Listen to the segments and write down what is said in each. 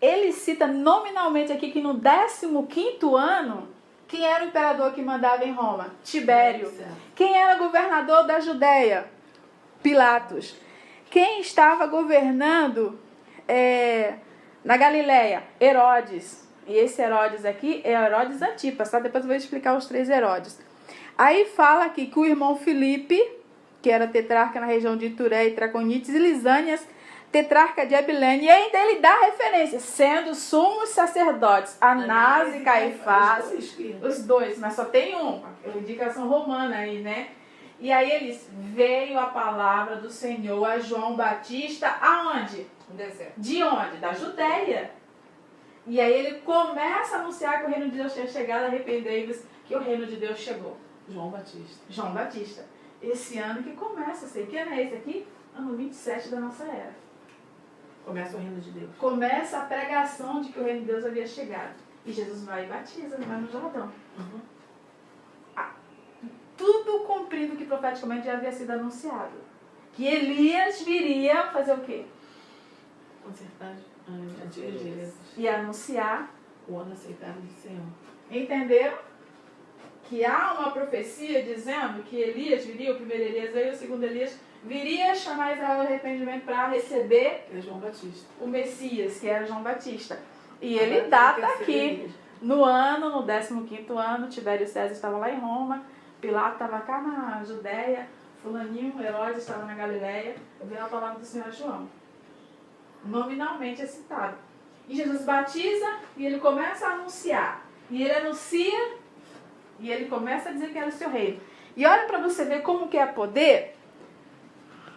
ele cita nominalmente aqui que no 15º ano, quem era o imperador que mandava em Roma? Tibério. Quem era governador da Judéia? Pilatos. Quem estava governando na Galileia? Herodes. E esse Herodes aqui é Herodes Antipas, tá? Depois eu vou explicar os 3 Herodes. Aí fala aqui que o irmão Filipe, que era tetrarca na região de Ituré e Traconites, e Lisânias, tetrarca de Abilene, e ainda ele dá referência, sendo sumos sacerdotes, Anás e Caifás, os dois, mas só tem um, indicação romana aí, né? E aí eles, veio a palavra do Senhor a João Batista, aonde? No deserto. De onde? Da Judéia. E aí ele começa a anunciar que o reino de Deus tinha chegado, arrependei-vos, que o reino de Deus chegou. João Batista. João Batista. Esse ano que começa, sei que ano é esse aqui? Ano 27 da nossa era. Começa o reino de Deus. Começa a pregação de que o reino de Deus havia chegado. E Jesus vai e batiza, vai no Jordão. Uhum. Tudo cumprido que profeticamente já havia sido anunciado. Que Elias viria fazer o quê? Consertar as dias e anunciar o ano aceitável do Senhor. Entenderam? Que há uma profecia dizendo que Elias viria, o primeiro Elias veio, o segundo Elias viria chamar Israel ao arrependimento para receber João Batista. O Messias, que era João Batista. E ele data aqui, no 15º ano, Tibério César estava lá em Roma, Pilato estava cá na Judéia, fulaninho, Herodes estava na Galileia, veio a palavra do Senhor João. Nominalmente é citado. E Jesus batiza e ele começa a anunciar. E ele anuncia e ele começa a dizer que era o seu reino. E olha para você ver como que é poder,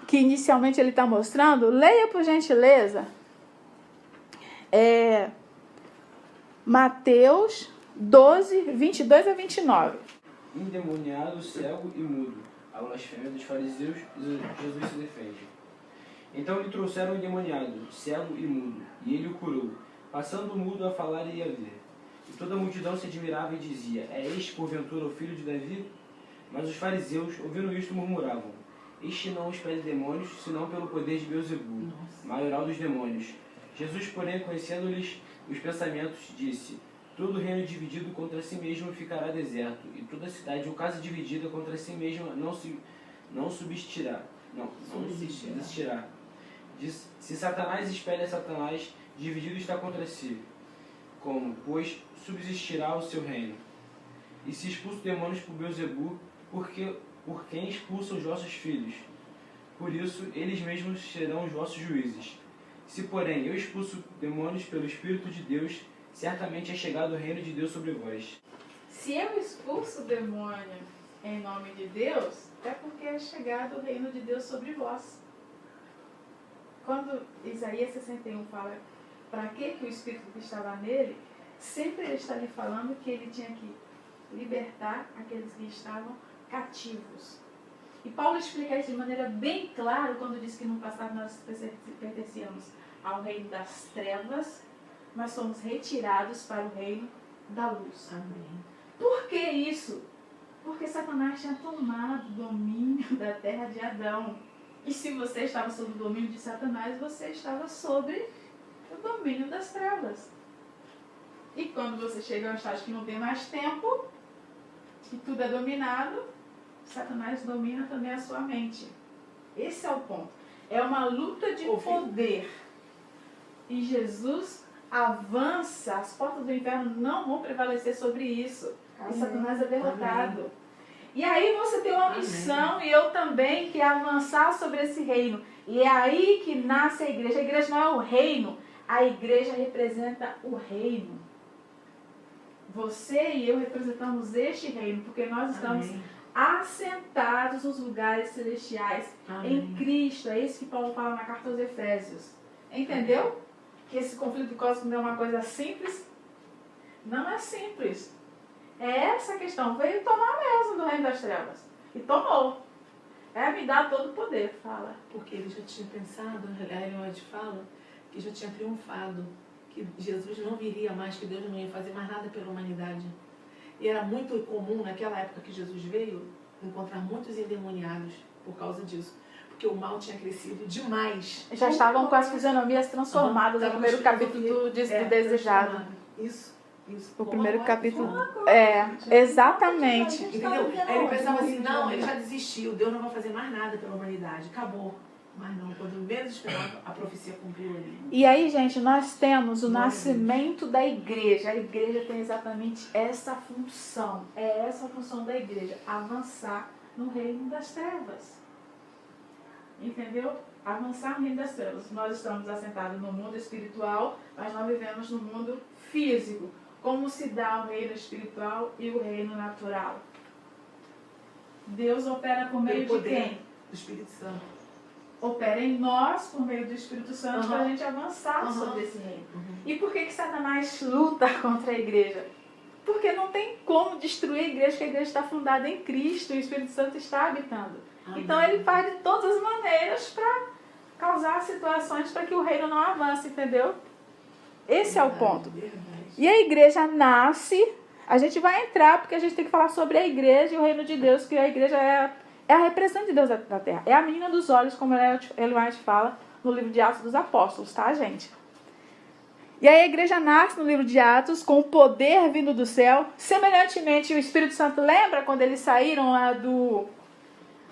que inicialmente ele está mostrando. Leia por gentileza Mateus 12, 22 a 29. Endemoniado, cego e mudo. A blasfêmia dos fariseus, Jesus se defende. Então lhe trouxeram o endemoniado, cego e mudo, e ele o curou, passando o mudo a falar e a ver. E toda a multidão se admirava e dizia: é este, porventura, o filho de Davi? Mas os fariseus, ouvindo isto, murmuravam: este não expele demônios, senão pelo poder de Beelzebul, maioral dos demônios. Jesus, porém, conhecendo-lhes os pensamentos, disse: todo reino dividido contra si mesmo ficará deserto, e toda cidade ou casa dividida contra si mesma não subsistirá. Se Satanás espelha Satanás, dividido está contra si. Como, pois, subsistirá o seu reino? E se expulso demônios por Beelzebul, por quem expulsa os vossos filhos? Por isso, eles mesmos serão os vossos juízes. Se, porém, eu expulso demônios pelo Espírito de Deus, certamente é chegado o reino de Deus sobre vós. Se eu expulso o demônio em nome de Deus, é porque é chegado o reino de Deus sobre vós. Quando Isaías 61 fala para que o Espírito que estava nele, sempre ele está lhe falando que ele tinha que libertar aqueles que estavam cativos. E Paulo explica isso de maneira bem clara quando diz que no passado nós pertencíamos ao reino das trevas, mas somos retirados para o reino da luz. Amém. Por que isso? Porque Satanás tinha tomado o domínio da terra de Adão. E se você estava sob o domínio de Satanás, você estava sobre o domínio das trevas. E quando você chega a um estágio que não tem mais tempo, que tudo é dominado, Satanás domina também a sua mente. Esse é o ponto. É uma luta de poder. E Jesus avança, as portas do inferno não vão prevalecer sobre isso. E Satanás é derrotado. Amém. E aí você tem uma missão, e eu também, que é avançar sobre esse reino. E é aí que nasce a igreja. A igreja não é o reino, a igreja representa o reino. Você e eu representamos este reino, porque nós estamos assentados nos lugares celestiais em Cristo. É isso que Paulo fala na carta aos Efésios. Entendeu? Que esse conflito cósmico não é uma coisa simples. Não é simples. É essa a questão. Veio tomar mesmo do reino das trevas. E tomou. Me dá todo o poder. Fala. Porque ele já tinha pensado, a Ellen White fala, que já tinha triunfado. Que Jesus não viria mais, que Deus não ia fazer mais nada pela humanidade. E era muito comum, naquela época que Jesus veio, encontrar muitos endemoniados por causa disso. porque o mal tinha crescido demais. Já estavam com as fisionomias transformadas no primeiro capítulo do Desejado. Isso. O primeiro capítulo. Gente. Exatamente. Entendeu? Aí ele pensava assim, não, ele já desistiu, Deus não vai fazer mais nada pela humanidade, acabou. Mas não, quando menos esperava, a profecia cumpriu ali. E aí, gente, nós temos o nascimento da igreja. A igreja tem exatamente essa função. É essa a função da igreja, avançar no reino das trevas. Entendeu? Avançar no reino das trevas. Nós estamos assentados no mundo espiritual, mas nós vivemos no mundo físico. Como se dá o reino espiritual e o reino natural? Deus opera por meio de quem? Do Espírito Santo. Opera em nós por meio do Espírito Santo para a gente avançar sobre esse reino. E por que Satanás luta contra a igreja? Porque não tem como destruir a igreja, porque a igreja está fundada em Cristo e o Espírito Santo está habitando. Então ele faz de todas as maneiras para causar situações para que o reino não avance, entendeu? Esse é o ponto. E a igreja nasce, a gente vai entrar porque a gente tem que falar sobre a igreja e o reino de Deus, que a igreja é a representação de Deus na terra. É a menina dos olhos, como Ellen White fala no livro de Atos dos Apóstolos, tá, gente? E aí a igreja nasce no livro de Atos com o poder vindo do céu. Semelhantemente, o Espírito Santo lembra quando eles saíram lá do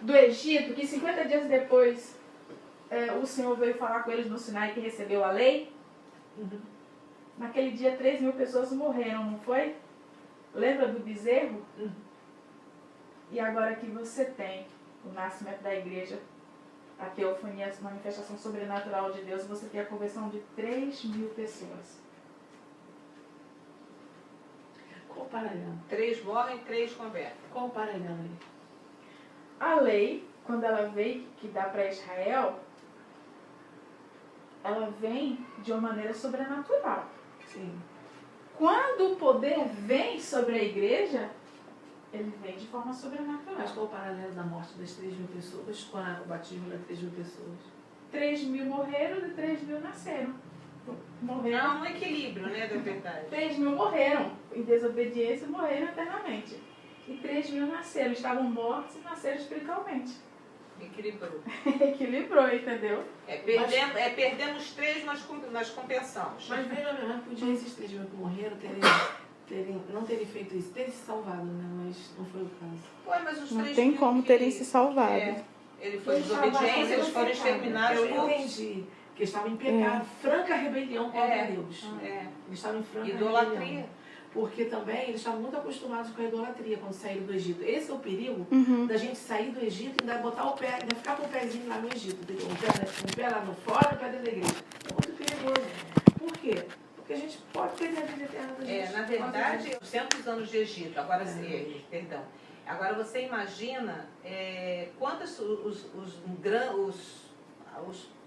Egito, que 50 dias depois o Senhor veio falar com eles no Sinai que recebeu a lei? Naquele dia 3.000 pessoas morreram, não foi? Lembra do bezerro? E agora que você tem o nascimento da igreja, a teofania, a manifestação sobrenatural de Deus, você tem a conversão de 3.000 pessoas. Qual o paralelo? 3 morrem, 3 convertem. Qual o paralelo aí? A lei, quando ela veio, que dá para Israel, ela vem de uma maneira sobrenatural. Sim. Quando o poder vem sobre a igreja, ele vem de forma sobrenatural. Mas qual o paralelo da morte das 3.000 pessoas com o batismo das 3.000 pessoas? 3.000 morreram e 3.000 nasceram. Morreram. Há um equilíbrio, né, da verdade. 3.000 morreram em desobediência e morreram eternamente. E 3.000 nasceram, estavam mortos e nasceram espiritualmente. Equilibrou. Equilibrou, entendeu? Perdemos 3, nós compensamos. Mas veja, podia esses 3.000 que morreram não terem feito isso, terem se salvado, né? Mas não foi o caso. Ué, mas os Não 3.000 tem como terem se salvado. Ele foi desobediência, eles foram exterminados Eu por entendi que eles estavam em pecado, franca rebelião contra Deus. Eles estavam em franca idolatria. rebelião. Porque também eles estavam muito acostumados com a idolatria quando saíram do Egito. Esse é o perigo da gente sair do Egito e ainda botar o pé, ainda ficar com o pezinho lá no Egito. Entendeu? Um pé lá no fora e um pé dentro da igreja. É muito perigoso. Por quê? Porque a gente pode perder a vida eterna da gente. Na verdade, 200 anos de Egito, agora perdão. Agora você imagina quantos os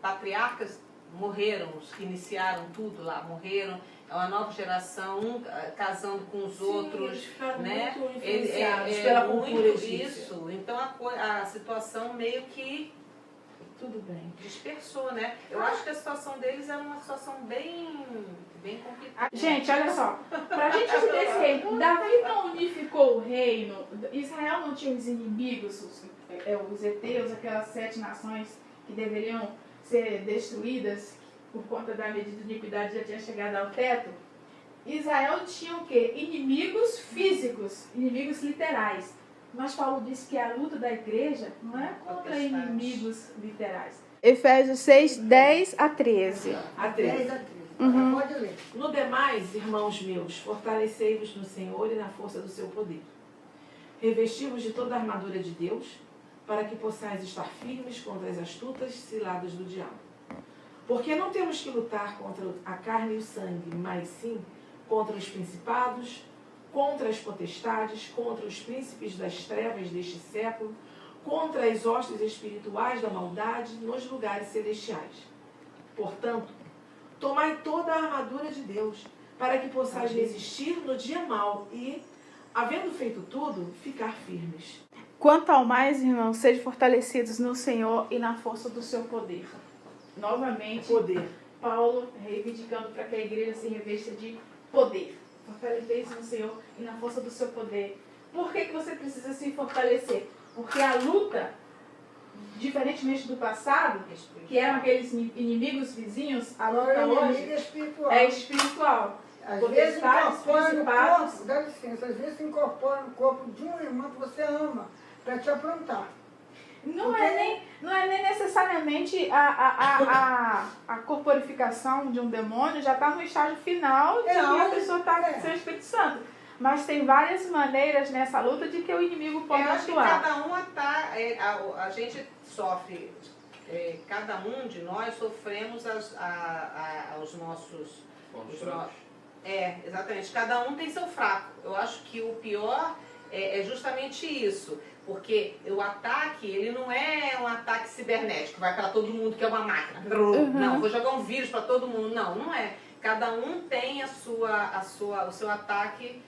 patriarcas morreram, os que iniciaram tudo lá, morreram. É uma nova geração, casando com os outros, né? Muito influenciados pela cultura egípcia. Isso. Então a situação meio que tudo bem. Dispersou, né? Eu acho que a situação deles era uma situação bem complicada. Gente, olha só. Pra gente entender esse reino, Davi não unificou o reino. Israel não tinha os inimigos, os heteus, aquelas 7 nações que deveriam ser destruídas por conta da medida de iniquidade, já tinha chegado ao teto. Israel tinha o quê? Inimigos físicos, inimigos literais. Mas Paulo disse que a luta da igreja não é contra inimigos literais. Efésios 6, 10 a 13. A 13. Pode ler. No demais, irmãos meus, fortalecei-vos no Senhor e na força do seu poder. Revesti-vos de toda a armadura de Deus, para que possais estar firmes contra as astutas ciladas do diabo. Porque não temos que lutar contra a carne e o sangue, mas sim contra os principados, contra as potestades, contra os príncipes das trevas deste século, contra as hostes espirituais da maldade nos lugares celestiais. Portanto, tomai toda a armadura de Deus, para que possais resistir no dia mau e, havendo feito tudo, ficar firmes. Quanto ao mais, irmãos, sejam fortalecidos no Senhor e na força do seu poder. Novamente, Poder. Paulo reivindicando para que a igreja se revesta de poder. Fortalecer no Senhor e na força do seu poder. Por que você precisa se fortalecer? Porque a luta diferentemente do passado, que eram aqueles inimigos vizinhos, a luta Agora o hoje inimigo é espiritual. é espiritual. Às vezes Potestades, incorpora no principados. corpo, dá licença, às vezes incorpora no corpo de um irmão que você ama, para te aprontar. Não é nem necessariamente a corporificação de um demônio já está no estágio final de que a pessoa está sem o Espírito Santo. Mas tem várias maneiras nessa luta de que o inimigo pode Eu acho que atuar. cada um a gente sofre, cada um de nós sofremos aos nossos... Pontos os fracos. exatamente. Cada um tem seu fraco. Eu acho que o pior é justamente isso. Porque o ataque, ele não é um ataque cibernético, vai para todo mundo que é uma máquina. Não, vou jogar um vírus para todo mundo. Não, não é. Cada um tem o seu ataque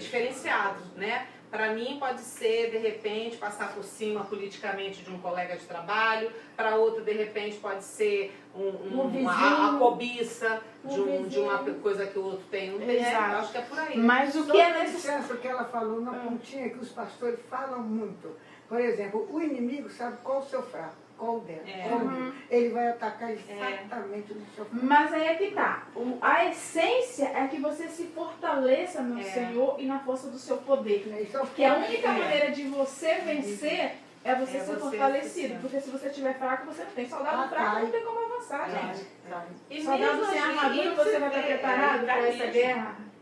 diferenciado, né? Para mim pode ser, de repente, passar por cima politicamente de um colega de trabalho, para outro, de repente, pode ser a cobiça de uma coisa que o outro tem. Não tem, Exato. eu acho que é por aí. Mas o Só que é uma necessário... licença que ela falou na pontinha, que os pastores falam muito. Por exemplo, o inimigo sabe qual o seu fraco, qual o dela. Ele vai atacar exatamente no seu fraco. Mas aí é que tá. A essência é que você se fortaleça no Senhor e na força do seu poder. Isso é o Porque a única maneira de você vencer é você ser você fortalecido. Porque se você estiver fraco, você não tem. Soldado fraco não tem como avançar, gente. Soldado sem armadura, você vai estar preparado para essa guerra?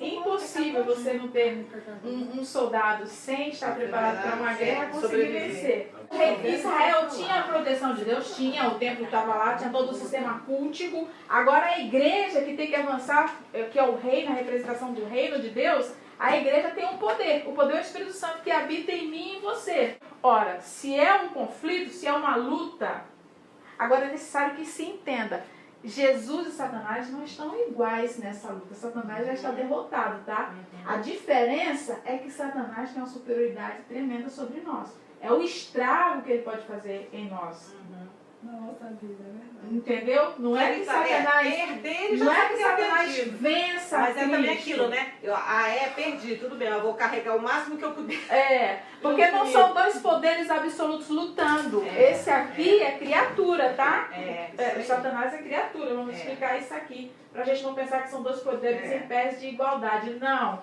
Impossível você não ter um soldado sem estar preparado para uma guerra conseguir vencer. Israel tinha a proteção de Deus, tinha, o templo estava lá, tinha todo o sistema cultico. Agora a igreja que tem que avançar, que é o reino, a representação do reino de Deus, a igreja tem um poder. O poder é o Espírito Santo que habita em mim e em você. Ora, se é um conflito, se é uma luta, agora é necessário que se entenda. Jesus e Satanás não estão iguais nessa luta. Satanás já está derrotado, tá? A diferença é que Satanás tem uma superioridade tremenda sobre nós. É o estrago que ele pode fazer em nós. Nossa vida, é verdade. Entendeu? Não é que Satanás, não é que Satanás vença Mas é também Cristo. aquilo, né? Perdi, tudo bem, eu vou carregar o máximo que eu puder. Porque não são dois poderes absolutos lutando. Esse aqui é criatura, tá? Satanás é criatura. Vamos explicar isso aqui. Pra gente não pensar que são dois poderes em pés de igualdade. Não.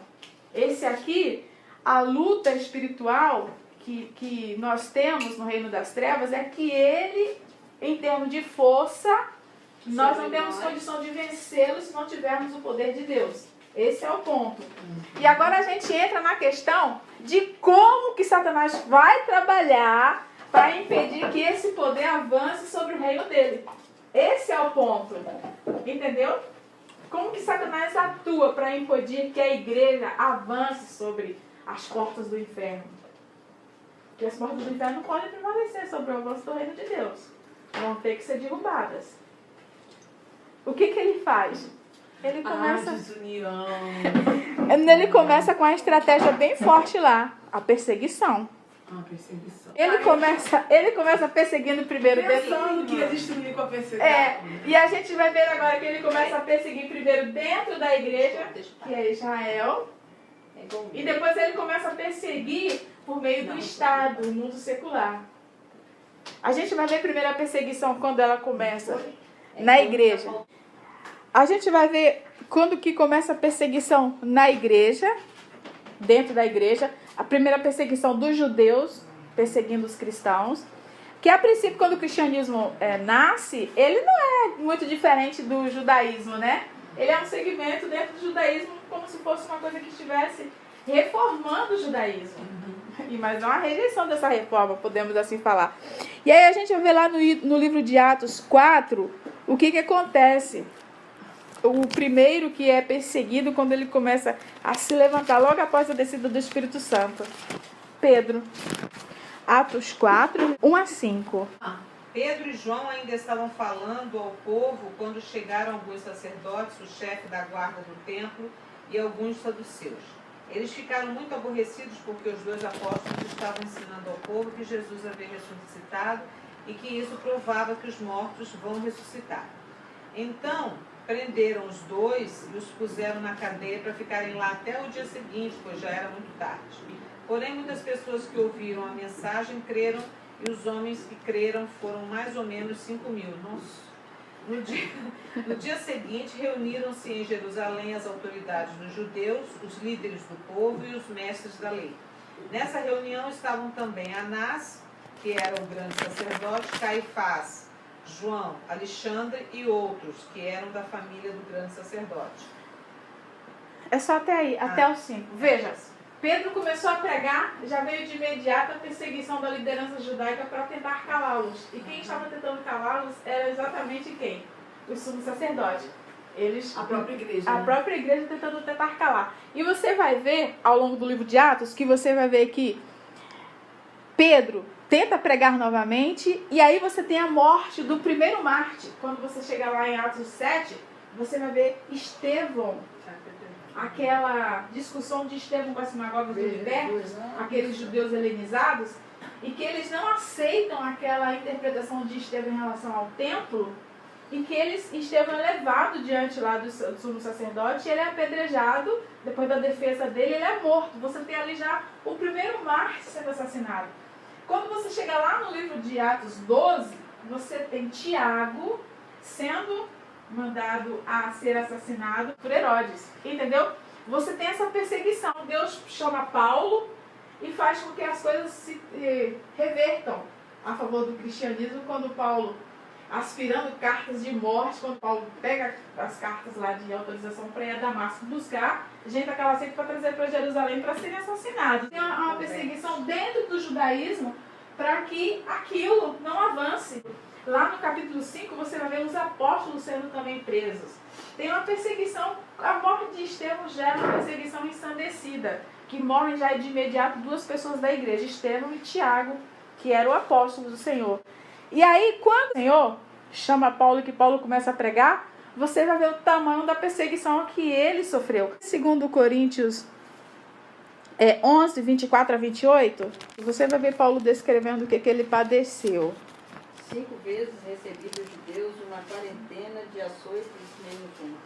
Esse aqui, a luta espiritual que nós temos no reino das trevas é que ele, em termos de força, nós não temos condição de vencê-lo se não tivermos o poder de Deus. Esse é o ponto. E agora a gente entra na questão de como que Satanás vai trabalhar para impedir que esse poder avance sobre o reino dele. Esse é o ponto. Entendeu? Como que Satanás atua para impedir que a igreja avance sobre as portas do inferno? Porque as portas do inferno não podem prevalecer sobre o avanço do reino de Deus. Vão ter que ser derrubadas. O que ele faz? Ele começa... desunião. Ele começa com a estratégia bem forte lá. A perseguição. Perseguição. Ele começa perseguindo primeiro Pensando que ia destruir com a perseguição. E a gente vai ver agora que ele começa a perseguir primeiro dentro da igreja, que é Israel. E depois ele começa a perseguir por meio do Estado, o mundo secular. A gente vai ver primeiro a perseguição quando ela começa na igreja. A gente vai ver quando que começa a perseguição na igreja, dentro da igreja. A primeira perseguição dos judeus, perseguindo os cristãos. Que a princípio, quando o cristianismo nasce, ele não é muito diferente do judaísmo, né? Ele é um segmento dentro do judaísmo, como se fosse uma coisa que estivesse reformando o judaísmo. Mas não a rejeição dessa reforma, podemos assim falar. E aí a gente vai ver lá no livro de Atos 4, o que acontece. O primeiro que é perseguido quando ele começa a se levantar logo após a descida do Espírito Santo. Pedro. Atos 4, 1-5. Pedro e João ainda estavam falando ao povo quando chegaram alguns sacerdotes, o chefe da guarda do templo e alguns saduceus. Eles ficaram muito aborrecidos porque os dois apóstolos estavam ensinando ao povo que Jesus havia ressuscitado e que isso provava que os mortos vão ressuscitar. Então, prenderam os dois e os puseram na cadeia para ficarem lá até o dia seguinte, pois já era muito tarde. Porém, muitas pessoas que ouviram a mensagem creram e os homens que creram foram mais ou menos 5.000. Nossa. No dia seguinte, reuniram-se em Jerusalém as autoridades dos judeus, os líderes do povo e os mestres da lei. Nessa reunião estavam também Anás, que era o grande sacerdote, Caifás, João, Alexandre e outros que eram da família do grande sacerdote. É só até aí, até o 5. Veja, Pedro começou a pregar, já veio de imediato a perseguição da liderança judaica para tentar calá-los. E quem estava tentando calá-los era exatamente quem? O sumo sacerdote. A própria igreja. A própria igreja tentando tentar calar. E você vai ver, ao longo do livro de Atos, que você vai ver que Pedro tenta pregar novamente, e aí você tem a morte do primeiro mártir. Quando você chegar lá em Atos 7, você vai ver Estevão. Aquela discussão de Estevão com as sinagogas dos libertos, aqueles judeus helenizados, e que eles não aceitam aquela interpretação de Estevão em relação ao templo, e que Estevão é levado diante lá do sumo sacerdote, e ele é apedrejado, depois da defesa dele, ele é morto. Você tem ali já o primeiro mártir sendo assassinado. Quando você chega lá no livro de Atos 12, você tem Tiago sendo mandado a ser assassinado por Herodes, entendeu? Você tem essa perseguição. Deus chama Paulo e faz com que as coisas se revertam a favor do cristianismo, quando Paulo, aspirando cartas de morte, quando Paulo pega as cartas lá de autorização para ir a Damasco buscar gente daquela seita para trazer para Jerusalém para serem assassinados. Tem uma perseguição dentro do judaísmo para que aquilo não avance. Lá no capítulo 5 você vai ver os apóstolos sendo também presos. Tem uma perseguição, a morte de Estevão gera uma perseguição ensandecida, que morrem já de imediato duas pessoas da igreja, Estevão e Tiago, que eram o apóstolo do Senhor. E aí quando o Senhor chama Paulo e que Paulo começa a pregar, você vai ver o tamanho da perseguição que ele sofreu. Segundo Coríntios 11, 24 a 28, você vai ver Paulo descrevendo o que ele padeceu. 5 vezes recebi dos judeus uma quarentena de açoites menos uma.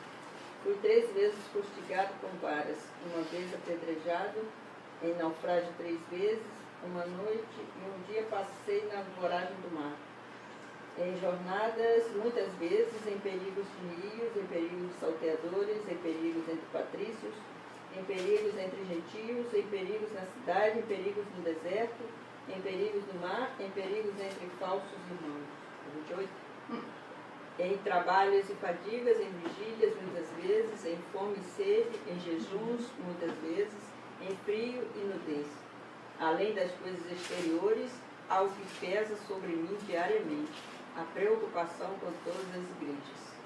Fui 3 vezes fustigado com varas, uma vez apedrejado, em naufrágio 3 vezes, uma noite e um dia passei na voragem do mar. Em jornadas, muitas vezes, em perigos de rios, em perigos de salteadores, em perigos entre patrícios, em perigos entre gentios, em perigos na cidade, em perigos no deserto, em perigos no mar, em perigos entre falsos irmãos. 28. Em trabalhos e fadigas, em vigílias muitas vezes, em fome e sede, em jejuns muitas vezes, em frio e nudez. Além das coisas exteriores, há o que pesa sobre mim diariamente, a preocupação com todas as igrejas.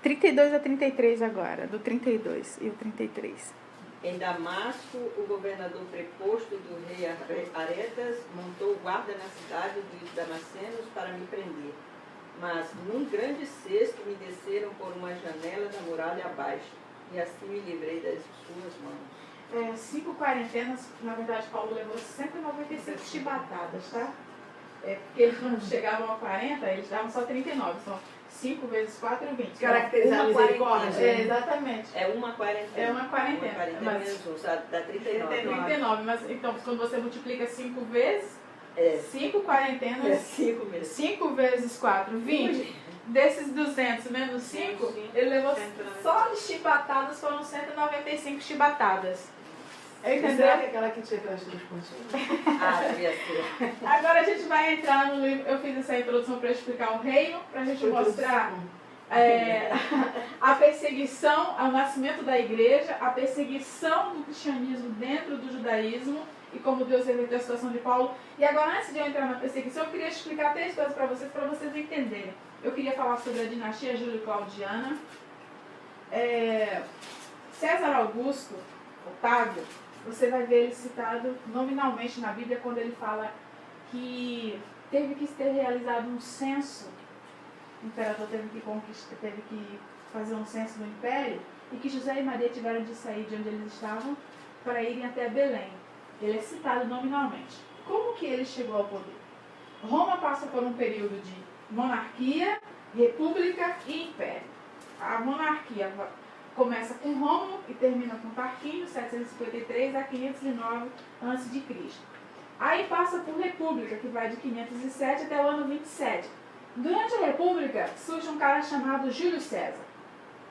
32 a 33 agora, do 32 e o 33. Em Damasco, o governador preposto do rei Aretas montou guarda na cidade dos damascenos para me prender. Mas num grande cesto me desceram por uma janela da muralha abaixo, e assim me livrei das suas mãos. 5 quarentenas, na verdade Paulo levou 196 chibatadas, tá? Porque eles não chegavam a 40, eles davam só 39, são 5 vezes 4 é 20. Caracterizar a misericórdia. Exatamente. É uma quarentena. É uma quarentena. Uma quarentena Mas- menos um, sabe? Dá 39. 39, mas então quando você multiplica 5 vezes, É. 5 É quarentenas, 5 mesmo. 5 vezes 4, 20. Desses 200 menos 5, ele levou só de chibatadas, foram 195 chibatadas. Entendeu? Será que é aquela que tinha aquelas 2 pontinhas? Ah, devia ser. Agora a gente vai entrar no livro. Eu fiz essa introdução para explicar o reino, para a gente mostrar a perseguição ao nascimento da igreja, a perseguição do cristianismo dentro do judaísmo e como Deus reverteu a situação de Paulo. E agora, antes de eu entrar na perseguição, eu queria explicar 3 coisas para vocês entenderem. Eu queria falar sobre a dinastia Júlio-Claudiana, César Augusto, Otávio. Você vai ver ele citado nominalmente na Bíblia quando ele fala que teve que ter realizado um censo. O imperador teve que fazer um censo no império e que José e Maria tiveram de sair de onde eles estavam para irem até Belém. Ele é citado nominalmente. Como que ele chegou ao poder? Roma passa por um período de monarquia, república e império. A monarquia começa com Rômulo e termina com Tarquínio, 753 a 509 a.C. Aí passa por república, que vai de 507 até o ano 27. Durante a república, surge um cara chamado Júlio César,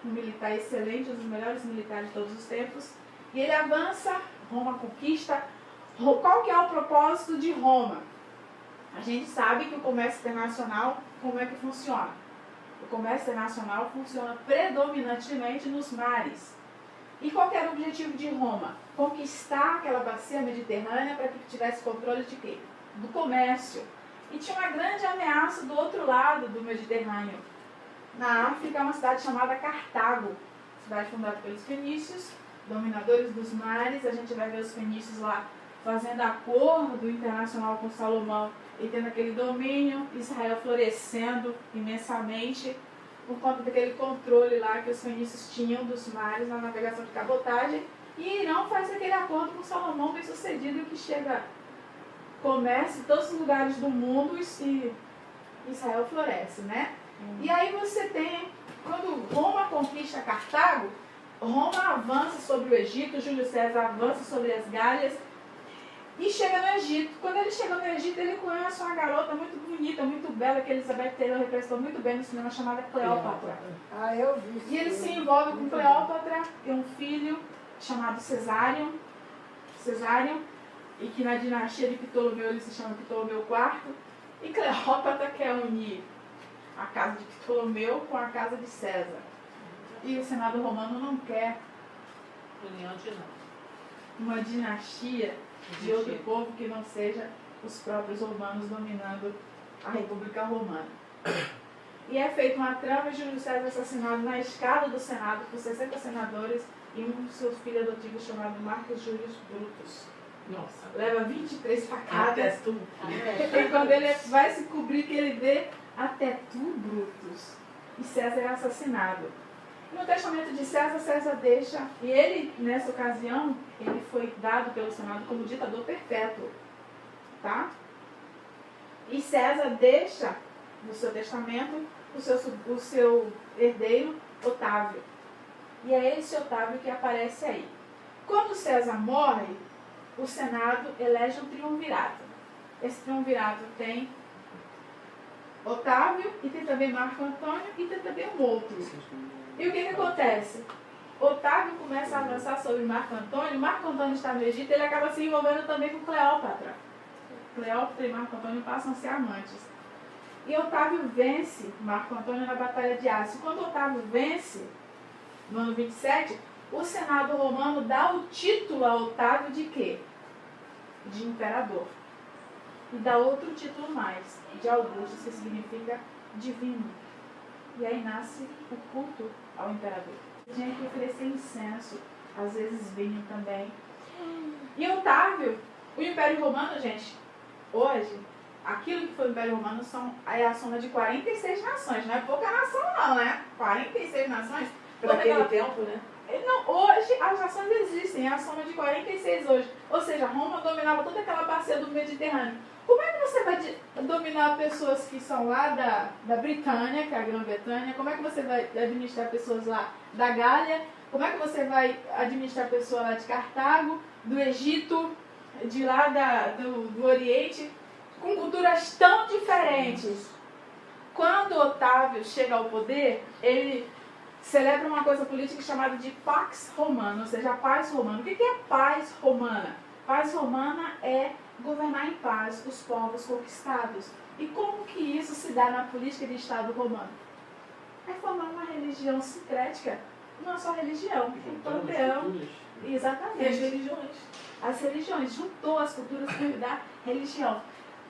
um militar excelente, um dos melhores militares de todos os tempos, e ele avança, Roma conquista. Qual que é o propósito de Roma? A gente sabe que o comércio internacional, como é que funciona? O comércio internacional funciona predominantemente nos mares. E qual que era o objetivo de Roma? Conquistar aquela bacia mediterrânea para que tivesse controle de quê? Do comércio. E tinha uma grande ameaça do outro lado do Mediterrâneo. Na África, uma cidade chamada Cartago, cidade fundada pelos fenícios, dominadores dos mares. A gente vai ver os fenícios lá fazendo acordo internacional com Salomão e tendo aquele domínio, Israel florescendo imensamente por conta daquele controle lá que os fenícios tinham dos mares na navegação de cabotagem. E Irão faz aquele acordo com Salomão bem sucedido, que chega comércio em todos os lugares do mundo e Israel floresce, né? E aí você tem, quando Roma conquista Cartago, Roma avança sobre o Egito, Júlio César avança sobre as Gálias e chega no Egito. Quando ele chega no Egito, ele conhece uma garota muito bonita, muito bela, que Elizabeth Taylor representou muito bem no cinema, chamada Cleópatra. Ah, eu vi. E ele se envolve com Cleópatra, tem um filho chamado Cesarion, e que na dinastia de Ptolomeu ele se chama Ptolomeu IV, e Cleópatra quer unir a casa de Ptolomeu com a casa de César. E o Senado romano não quer União de não. uma dinastia de outro povo que não seja os próprios romanos dominando a República Romana. E é feita uma trama de Júlio César assassinado na escada do Senado por 60 senadores e um dos seus filhos adotivos chamado Marcus Július Brutus. Nossa. Leva 23 facadas. Até tu. E quando ele vai se cobrir, que ele vê até tu, Brutus. E César é assassinado. No testamento de César, César deixa, e ele, nessa ocasião, ele foi dado pelo Senado como ditador perpétuo. Tá? E César deixa, no seu testamento, o seu herdeiro, Otávio. E é esse Otávio que aparece aí. Quando César morre, o Senado elege um triunvirato. Esse triunvirato tem Otávio, e tem também Marco Antônio, e tem também um outro. E o que acontece? Otávio começa a avançar sobre Marco Antônio está no Egito, ele acaba se envolvendo também com Cleópatra. Cleópatra e Marco Antônio passam a ser amantes. E Otávio vence Marco Antônio na Batalha de Ácio. Quando Otávio vence, no ano 27, o Senado romano dá o título a Otávio de quê? De imperador. E dá outro título mais, de Augusto, que significa divino. E aí nasce o culto ao imperador. Tinha que oferecer incenso, às vezes vinho também. E Otávio, o Império Romano, gente, hoje, aquilo que foi o Império Romano é a soma de 46 nações. Não é pouca nação não, né? 46 nações. Para aquele tempo, né? Não, hoje as nações existem, é a soma de 46 hoje. Ou seja, Roma dominava toda aquela bacia do Mediterrâneo. Como é que você vai dominar pessoas que são lá da Britânia, que é a Grã-Bretanha? Como é que você vai administrar pessoas lá da Gália? Como é que você vai administrar pessoas lá de Cartago, do Egito, de lá do Oriente, com culturas tão diferentes? Quando Otávio chega ao poder, ele celebra uma coisa política chamada de Pax Romana, ou seja, a paz romana. O que é paz romana? Paz romana é governar em paz os povos conquistados. E como que isso se dá na política de Estado romano? É formar uma religião sincrética, não só religião, um panteão. Exatamente. E as religiões. As religiões, juntou as culturas para dar religião.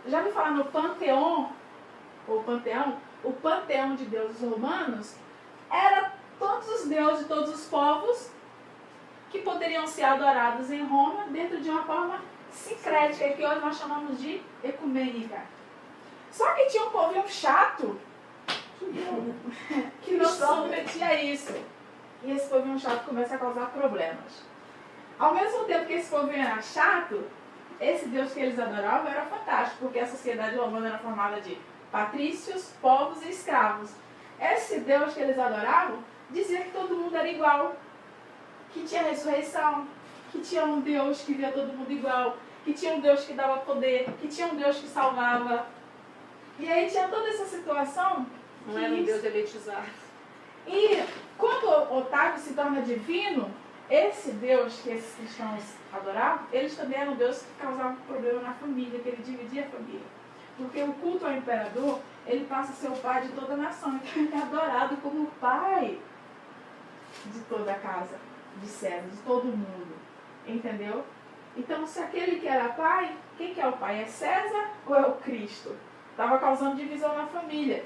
Já ouviu falar no panteão, ou panteão? O panteão de deuses romanos era todos os deuses de todos os povos que poderiam ser adorados em Roma dentro de uma forma sincrética, que hoje nós chamamos de ecumênica. Só que tinha um povinho chato que não submetia isso. E esse povinho chato começa a causar problemas. Ao mesmo tempo que esse povinho era chato, esse Deus que eles adoravam era fantástico, porque a sociedade romana era formada de patrícios, povos e escravos. Esse Deus que eles adoravam dizia que todo mundo era igual, que tinha ressurreição, que tinha um Deus que via todo mundo igual, que tinha um Deus que dava poder, que tinha um Deus que salvava. E aí tinha toda essa situação. Não era um Deus elitizado. E quando Otávio se torna divino, esse Deus que esses cristãos adoravam, eles também eram um Deus que causava problema na família, que ele dividia a família. Porque o culto ao imperador, ele passa a ser o pai de toda a nação. Então ele é adorado como o pai de toda a casa de César, de todo mundo. Entendeu? Então, se aquele que era pai, quem que é o pai? É César ou é o Cristo? Estava causando divisão na família.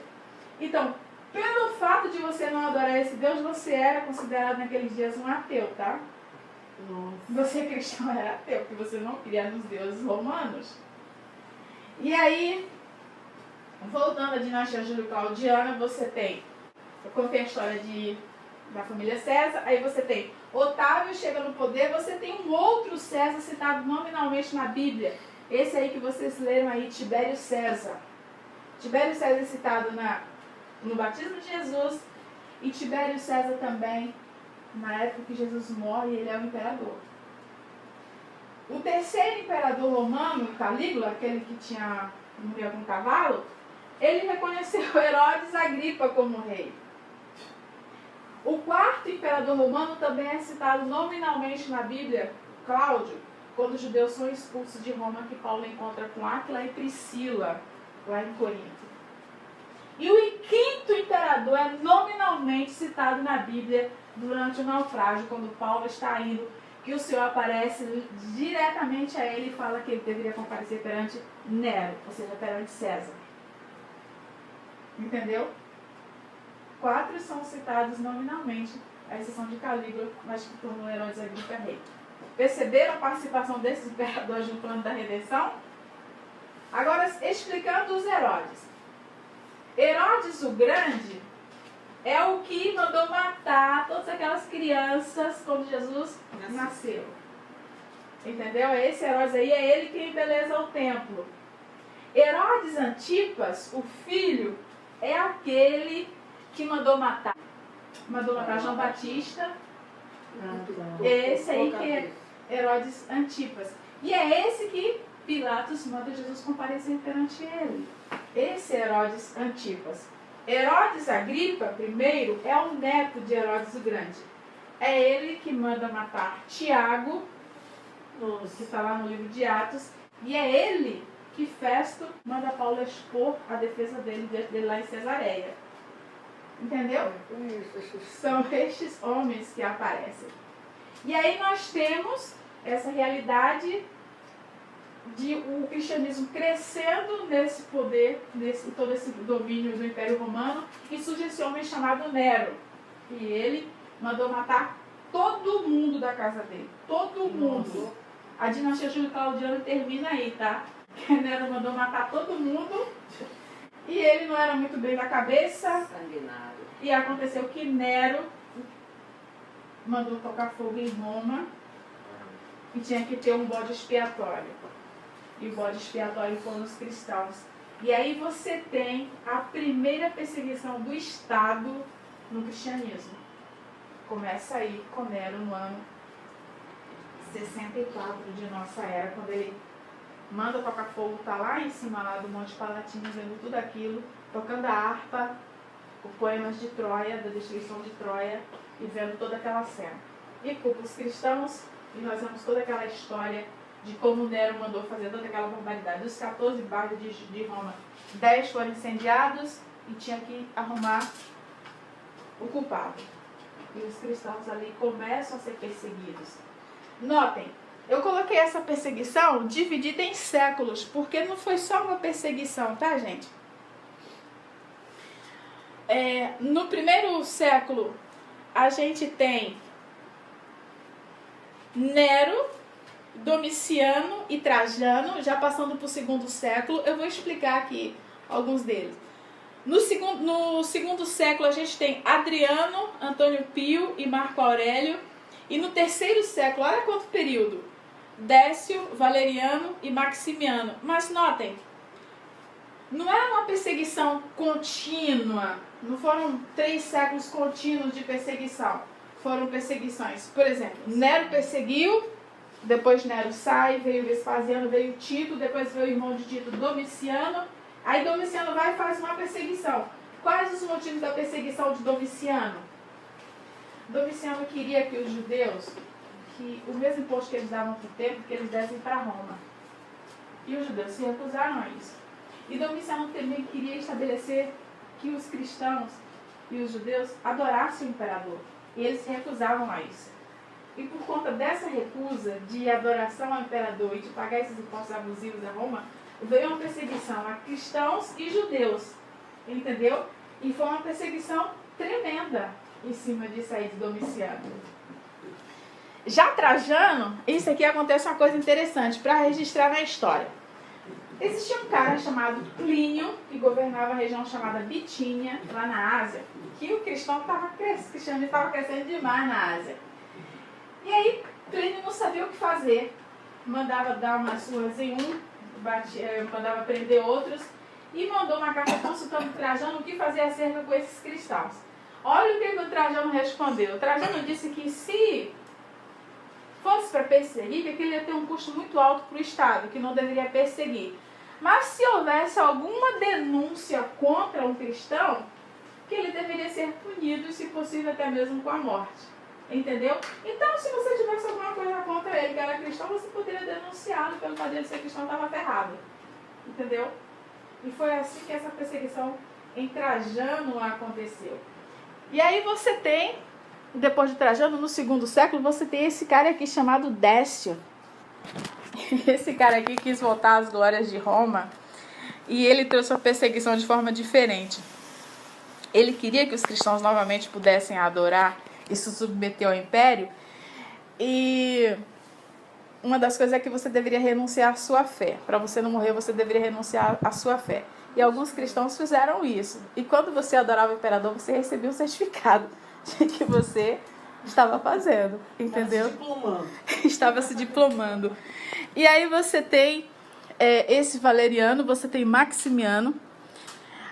Então, pelo fato de você não adorar esse Deus, você era considerado naqueles dias um ateu, tá? Você cristão era ateu, porque você não cria nos deuses romanos. E aí, voltando à dinastia Júlio-Claudiana, você tem, eu contei a história da família César, aí você tem Otávio chega no poder, você tem um outro César citado nominalmente na Bíblia. Esse aí que vocês leram aí, Tibério César. Tibério César é citado no batismo de Jesus, e Tibério César também, na época que Jesus morre, ele é o imperador. O terceiro imperador romano, Calígula, aquele que morreu com um cavalo, ele reconheceu Herodes Agripa como rei. O quarto imperador romano também é citado nominalmente na Bíblia, Cláudio, quando os judeus são expulsos de Roma, que Paulo encontra com Áquila e Priscila, lá em Corinto. E o quinto imperador é nominalmente citado na Bíblia durante o naufrágio, quando Paulo está indo, que o Senhor aparece diretamente a ele e fala que ele deveria comparecer perante Nero, ou seja, perante César. Entendeu? 4 são citados nominalmente, a exceção de Calígula, mas que tornou Herodes Agripa rei. Perceberam a participação desses imperadores no plano da redenção? Agora, explicando os Herodes. Herodes o Grande é o que mandou matar todas aquelas crianças quando Jesus nasceu. Entendeu? Esse Herodes aí é ele que embeleza o templo. Herodes Antipas, o filho, é aquele que mandou matar João Batista. Esse aí que é Herodes Antipas. E é esse que Pilatos manda Jesus comparecer perante ele. Esse é Herodes Antipas. Herodes Agripa, primeiro, é o neto de Herodes o Grande. É ele que manda matar Tiago, que está lá no livro de Atos, e é ele que Festo manda Paulo expor a defesa dele lá em Cesareia. Entendeu? São estes homens que aparecem. E aí nós temos essa realidade de o cristianismo crescendo nesse poder, todo esse domínio do Império Romano, e surge esse homem chamado Nero. E ele mandou matar todo mundo da casa dele. Todo mundo. A dinastia Júlio-Claudiana termina aí, tá? Que Nero mandou matar todo mundo. E ele não era muito bem da cabeça. Sanguinário. E aconteceu que Nero mandou tocar fogo em Roma. E tinha que ter um bode expiatório. E o bode expiatório foram os cristãos. E aí você tem a primeira perseguição do Estado no cristianismo. Começa aí com Nero no ano 64 de nossa era, quando ele manda tocar fogo, tá lá em cima lá do Monte Palatino, vendo tudo aquilo, tocando a harpa, o poemas de Troia, da destruição de Troia, e vendo toda aquela cena. E culpa os cristãos, e nós vemos toda aquela história de como Nero mandou fazer toda aquela barbaridade. Dos 14 bairros de Roma, 10 foram incendiados e tinha que arrumar o culpado. E os cristãos ali começam a ser perseguidos. Notem, eu coloquei essa perseguição dividida em séculos, porque não foi só uma perseguição, tá, gente? No primeiro século, a gente tem Nero, Domiciano e Trajano, já passando para o segundo século. Eu vou explicar aqui alguns deles. No segundo século, a gente tem Adriano, Antônio Pio e Marco Aurélio. E no terceiro século, olha quanto período, Décio, Valeriano e Maximiano. Mas notem, não era uma perseguição contínua, não foram 3 séculos contínuos de perseguição. Foram perseguições. Por exemplo, Nero perseguiu depois Nero sai, veio Vespasiano, veio Tito, depois veio o irmão de Tito, Domiciano. Aí Domiciano vai e faz uma perseguição. Quais os motivos da perseguição de Domiciano? Domiciano queria que os judeus, que o mesmo imposto que eles davam para o templo, que eles dessem para Roma. E os judeus se recusaram a isso. E Domiciano também queria estabelecer que os cristãos e os judeus adorassem o imperador. E eles se recusavam a isso. E por conta dessa recusa de adoração ao imperador e de pagar esses impostos abusivos a Roma, veio uma perseguição a cristãos e judeus. Entendeu? E foi uma perseguição tremenda em cima disso aí de Domiciano. Já Trajano, isso aqui acontece uma coisa interessante para registrar na história. Existia um cara chamado Plínio, que governava a região chamada Bitínia, lá na Ásia, que o cristianismo estava crescendo demais na Ásia. E aí, Plínio não sabia o que fazer. Mandava dar umas surras em um, mandava prender outros, e mandou uma carta consultando Trajano o que fazer acerca com esses cristãos. Olha o que o Trajano respondeu. Trajano disse que se fosse para perseguir, que ele ia ter um custo muito alto para o Estado, que não deveria perseguir. Mas se houvesse alguma denúncia contra um cristão, que ele deveria ser punido, e se possível até mesmo com a morte. Entendeu? Então, se você tivesse alguma coisa contra ele, que era cristão, você poderia denunciá-lo pelo fato de ser cristão, estava ferrado. Entendeu? E foi assim que essa perseguição em Trajano aconteceu. E aí você tem, depois de Trajano, no 2º século, você tem esse cara aqui chamado Décio. Esse cara aqui quis voltar às glórias de Roma e ele trouxe a perseguição de forma diferente. Ele queria que os cristãos novamente pudessem adorar e se submeter ao império. E uma das coisas é que você deveria renunciar à sua fé. Para você não morrer, você deveria renunciar à sua fé. E alguns cristãos fizeram isso. E quando você adorava o imperador, você recebia um certificado de que você estava fazendo. Entendeu? Estava se diplomando. E aí você tem esse Valeriano, você tem Maximiano.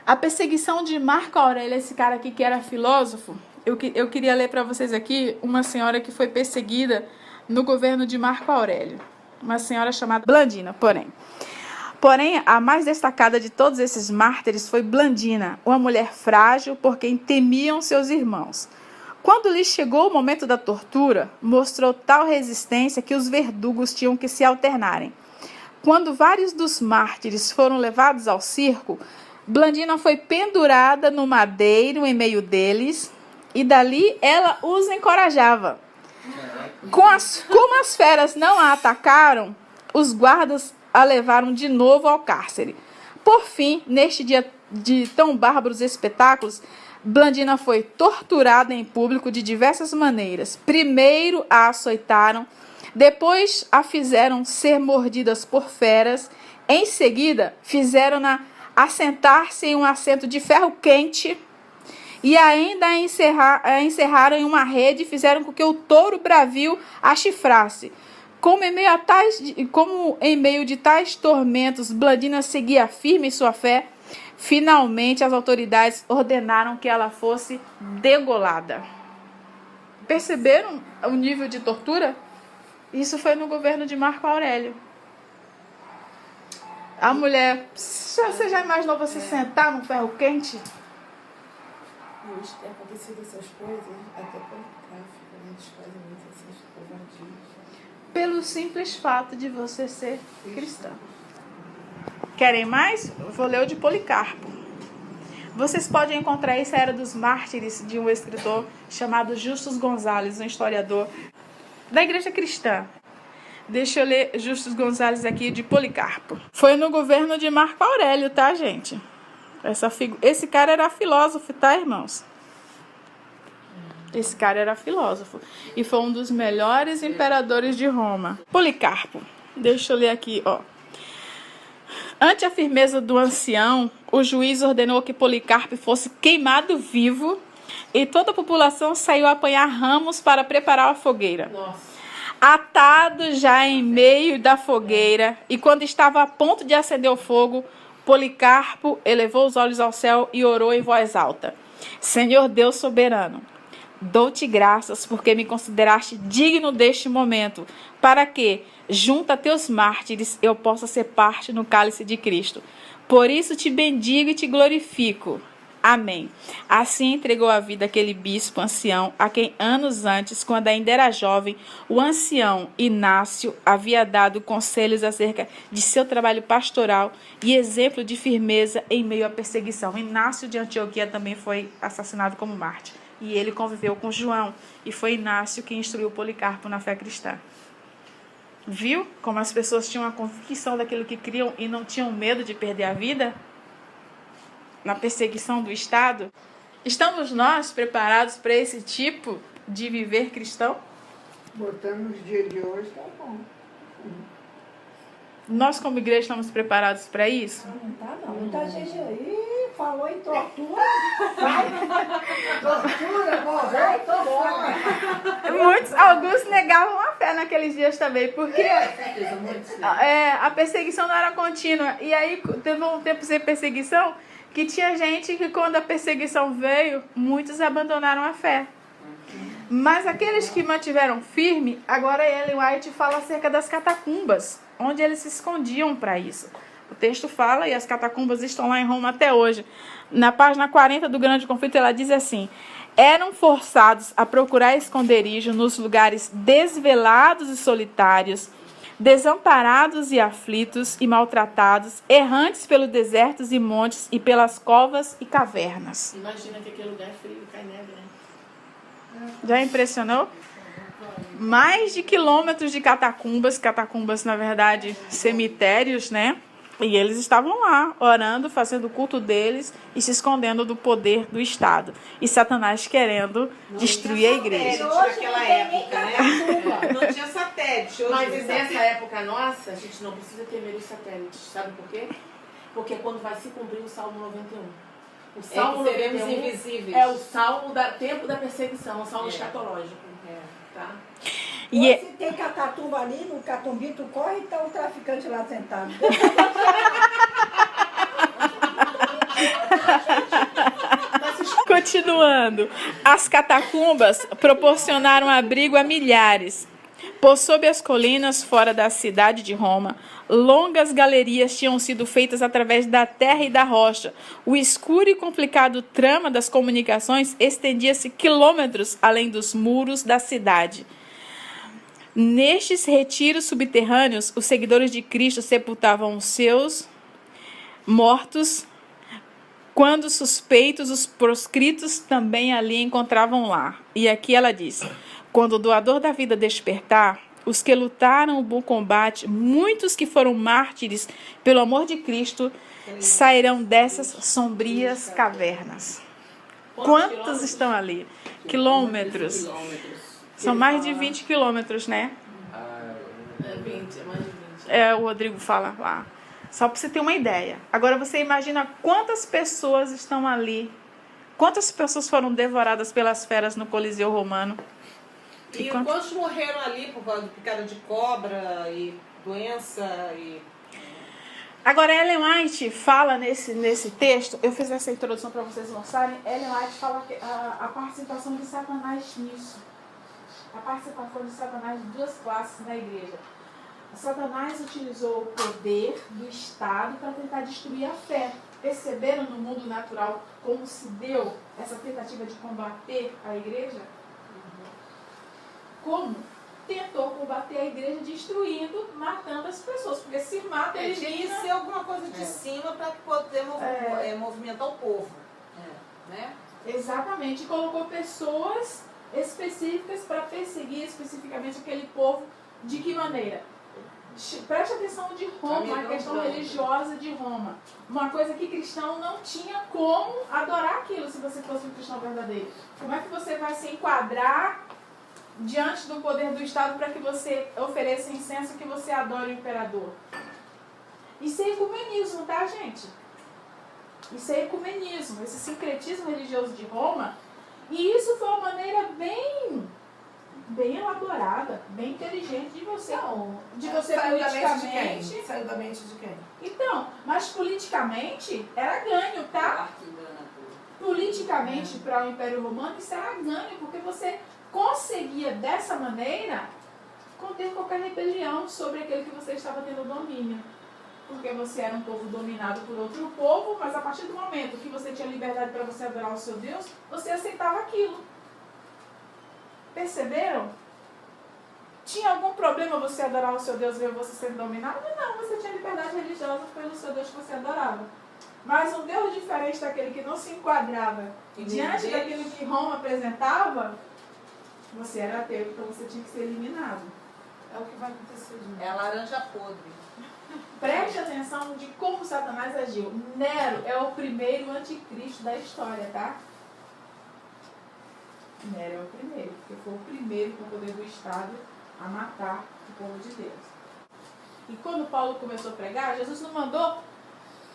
A perseguição de Marco Aurélio, esse cara aqui que era filósofo. Eu queria ler para vocês aqui uma senhora que foi perseguida no governo de Marco Aurélio. Uma senhora chamada Blandina, Porém, a mais destacada de todos esses mártires foi Blandina, uma mulher frágil por quem temiam seus irmãos. Quando lhe chegou o momento da tortura, mostrou tal resistência que os verdugos tinham que se alternarem. Quando vários dos mártires foram levados ao circo, Blandina foi pendurada no madeiro em meio deles, e dali ela os encorajava. Como as feras não a atacaram, os guardas a levaram de novo ao cárcere. Por fim, neste dia de tão bárbaros espetáculos, Blandina foi torturada em público de diversas maneiras. Primeiro a açoitaram, depois a fizeram ser mordidas por feras, em seguida fizeram-na assentar-se em um assento de ferro quente e ainda a encerraram em uma rede e fizeram com que o touro bravio a chifrasse. Como em meio de tais tormentos, Blandina seguia firme em sua fé, finalmente as autoridades ordenaram que ela fosse degolada. Perceberam o nível de tortura? Isso foi no governo de Marco Aurélio. A mulher, você já imaginou você sentar num ferro quente? Hoje tem acontecido essas coisas, até pelo tráfico, né? Eles fazem muito essas covardias. Pelo simples fato de você ser cristão. Querem mais? Vou ler o de Policarpo. Vocês podem encontrar isso, a Era dos Mártires, de um escritor chamado Justus González, um historiador da Igreja Cristã. Deixa eu ler Justus González aqui, de Policarpo. Foi no governo de Marco Aurélio, tá, gente? Esse cara era filósofo, tá, irmãos? Esse cara era filósofo. E foi um dos melhores imperadores de Roma. Policarpo. Deixa eu ler aqui, ó. Ante a firmeza do ancião, o juiz ordenou que Policarpo fosse queimado vivo e toda a população saiu a apanhar ramos para preparar a fogueira. Nossa. Atado já em meio da fogueira e quando estava a ponto de acender o fogo, Policarpo elevou os olhos ao céu e orou em voz alta. Senhor Deus soberano, dou-te graças porque me consideraste digno deste momento, para que, junto a teus mártires, eu possa ser parte no cálice de Cristo. Por isso te bendigo e te glorifico. Amém. Assim entregou a vida aquele bispo ancião, a quem anos antes, quando ainda era jovem, o ancião Inácio havia dado conselhos acerca de seu trabalho pastoral e exemplo de firmeza em meio à perseguição. Inácio de Antioquia também foi assassinado como mártir. E ele conviveu com João. E foi Inácio que instruiu Policarpo na fé cristã. Viu como as pessoas tinham a convicção daquilo que criam e não tinham medo de perder a vida? Na perseguição do Estado? Estamos nós preparados para esse tipo de viver cristão? Botando nos dias de hoje, tá bom. Nós, como igreja, estamos preparados para isso? Não tá não. Muita gente aí falou em tortura. Vai. Tortura, morrer, tô fora. Alguns negavam a fé naqueles dias também, porque a perseguição não era contínua. E aí teve um tempo sem perseguição que tinha gente que, quando a perseguição veio, muitos abandonaram a fé. Mas aqueles que mantiveram firme, agora Ellen White fala acerca das catacumbas, onde eles se escondiam para isso. O texto fala, e as catacumbas estão lá em Roma até hoje. Na página 40 do Grande Conflito, ela diz assim: eram forçados a procurar esconderijo nos lugares desvelados e solitários, desamparados e aflitos e maltratados, errantes pelos desertos e montes e pelas covas e cavernas. Imagina que aquele lugar é frio, cai neve, né? Já impressionou? Mais de quilômetros de catacumbas, na verdade, cemitérios, né? E eles estavam lá, orando, fazendo o culto deles e se escondendo do poder do Estado. E Satanás querendo destruir a igreja. Naquela época, né? Não tinha satélite. Hoje Mas nessa época nossa, a gente não precisa temer os satélites. Sabe por quê? Porque quando vai se cumprir o Salmo 91. O Salmo que seremos 91 invisíveis. é o Salmo do tempo da perseguição, o Salmo escatológico. Tá? E Se tem catatumba ali, no Catumbi, tu corre e tá o traficante lá sentado. Continuando, as catacumbas proporcionaram abrigo a milhares. Por sob as colinas fora da cidade de Roma, longas galerias tinham sido feitas através da terra e da rocha. O escuro e complicado trama das comunicações estendia-se quilômetros além dos muros da cidade. Nestes retiros subterrâneos, os seguidores de Cristo sepultavam os seus mortos. Quando suspeitos, os proscritos também ali encontravam lá. E aqui ela diz: quando o doador da vida despertar, os que lutaram o bom combate, muitos que foram mártires pelo amor de Cristo, sairão dessas sombrias cavernas. Quantos estão ali? Quilômetros. São mais de 20 quilômetros, né? É 20, é mais de 20. O Rodrigo fala lá. Só para você ter uma ideia. Agora você imagina quantas pessoas estão ali. Quantas pessoas foram devoradas pelas feras no Coliseu Romano? E quantos morreram ali por causa de picada de cobra e doença e... Agora, Ellen White fala nesse texto, eu fiz essa introdução para vocês mostrarem, Ellen White fala que a participação de Satanás nisso. A participação de Satanás de duas classes na igreja. Satanás utilizou o poder do Estado para tentar destruir a fé. Perceberam no mundo natural como se deu essa tentativa de combater a igreja? Como? Tentou combater a igreja destruindo, matando as pessoas. Porque se mata, Tinha que ser alguma coisa de cima para poder movimentar o povo. Né? Exatamente. Colocou pessoas específicas para perseguir especificamente aquele povo. De que maneira? Preste atenção de Roma, a questão religiosa de Roma. Uma coisa que cristão não tinha como adorar aquilo se você fosse um cristão verdadeiro. Como é que você vai se enquadrar diante do poder do Estado para que você ofereça incenso, que você adore o imperador? Isso é ecumenismo, tá, gente? Isso é ecumenismo, esse sincretismo religioso de Roma. E isso foi uma maneira bem elaborada, bem inteligente de você. Saiu Politicamente. Saiu da mente de quem? Então, mas politicamente era ganho, tá? Politicamente politicamente para o Império Romano, isso era ganho, porque você conseguia, dessa maneira, conter qualquer rebelião sobre aquele que você estava tendo domínio. Porque você era um povo dominado por outro povo, mas a partir do momento que você tinha liberdade para você adorar o seu Deus, você aceitava aquilo. Perceberam? Tinha algum problema você adorar o seu Deus e ver você sendo dominado? Não, você tinha liberdade religiosa pelo seu Deus que você adorava. Mas um Deus diferente daquele que não se enquadrava diante daquilo que Roma apresentava, você era ateu, então você tinha que ser eliminado. É o que vai acontecer. É a laranja podre. Preste atenção de como Satanás agiu. Nero é o primeiro anticristo da história, tá? Nero é o primeiro, porque foi o primeiro com o poder do Estado a matar o povo de Deus. E quando Paulo começou a pregar, Jesus não mandou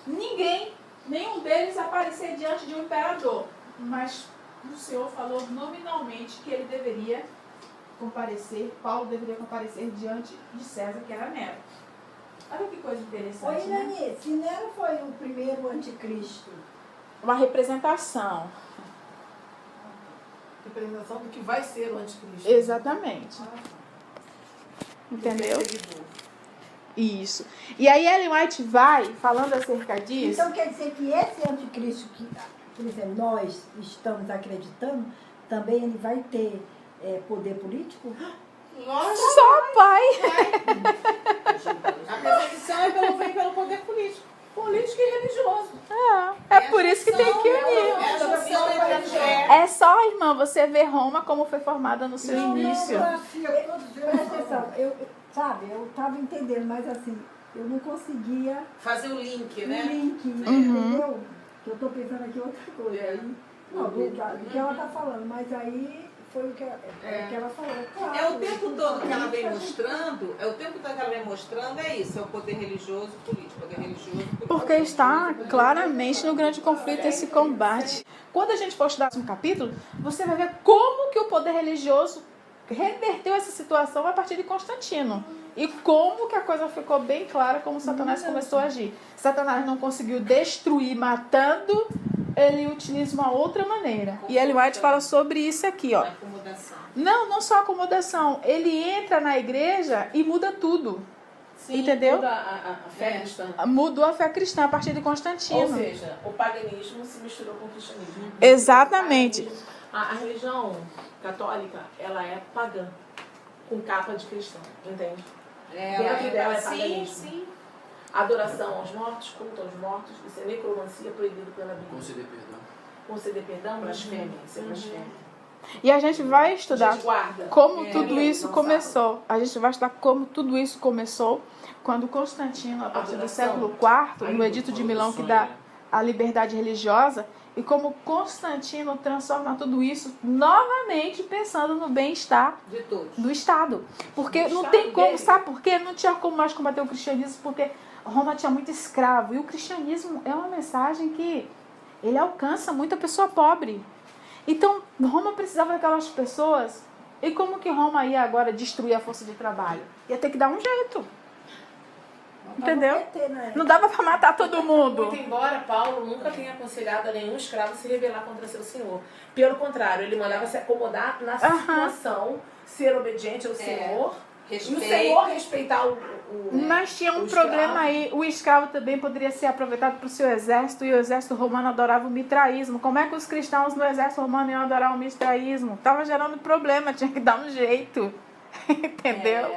ninguém, nenhum deles aparecer diante de um imperador. Mas o Senhor falou nominalmente que ele deveria comparecer, Paulo deveria comparecer diante de César, que era Nero. Olha que coisa interessante. Oi, Nani, se Nero foi o primeiro anticristo. Uma representação. Representação do que vai ser o anticristo. Exatamente. Entendeu? Isso. E aí Ellen White vai falando acerca disso. Então quer dizer que esse anticristo que, por exemplo, nós estamos acreditando, também ele vai ter poder político? Só pai. A perseguição vem pelo poder político. Político e religioso. É por isso que tem que unir. É a junção entre É só, irmã, você ver Roma como foi formada no seu início. Presta atenção, eu estava entendendo, mas assim, eu não conseguia fazer o link, o né? link, entendeu? Que eu estou pensando aqui outra coisa. Aí, não, do que ela está falando, mas aí foi o que ela falou. Claro, É o tempo todo que ela vem mostrando, é isso, é o poder religioso político, poder religioso político. Porque está claramente no grande conflito esse combate. Quando a gente for estudar um capítulo, você vai ver como que o poder religioso reverteu essa situação a partir de Constantino. E como que a coisa ficou bem clara, como Satanás começou a agir. Satanás não conseguiu destruir matando, ele utiliza uma outra maneira. E Ellen White fala sobre isso aqui, ó. Acomodação. Não só acomodação. Ele entra na igreja e muda tudo. Sim, entendeu? Toda a fé cristã. Mudou a fé cristã a partir de Constantino. Ou seja, o paganismo se misturou com o cristianismo. Exatamente. A religião católica, ela é pagã, com capa de cristão, entende? Dentro dela é paganismo. Sim. Adoração aos mortos, culto aos mortos, isso é necromancia proibido pela Bíblia. Conceder perdão. Conceder perdão, blasfêmia, isso é blasfêmia. E a gente vai estudar A gente guarda. como tudo isso não começou. A gente vai estudar como tudo isso começou quando Constantino, a partir do século IV, no Edito de Milão, que dá a liberdade religiosa, e como Constantino transforma tudo isso novamente pensando no bem-estar De todos. do Estado. Porque Do não Estado tem como, dele. sabe por quê? Não tinha como mais combater o cristianismo, porque Roma tinha muito escravo. E o cristianismo é uma mensagem que ele alcança muita pessoa pobre. Então, Roma precisava daquelas pessoas. E como que Roma ia agora destruir a força de trabalho? Ia ter que dar um jeito. Entendeu? Não dava para matar todo mundo. Muito embora Paulo nunca tenha aconselhado a nenhum escravo se rebelar contra seu senhor. Pelo contrário, ele mandava se acomodar na situação, ser obediente ao Senhor, e o Senhor respeitar o Mas tinha um o problema escravo. aí. O escravo também poderia ser aproveitado para o seu exército, e o exército romano adorava o mitraísmo. Como é que os cristãos no exército romano iam adorar o mitraísmo? Estava gerando problema, tinha que dar um jeito. Entendeu?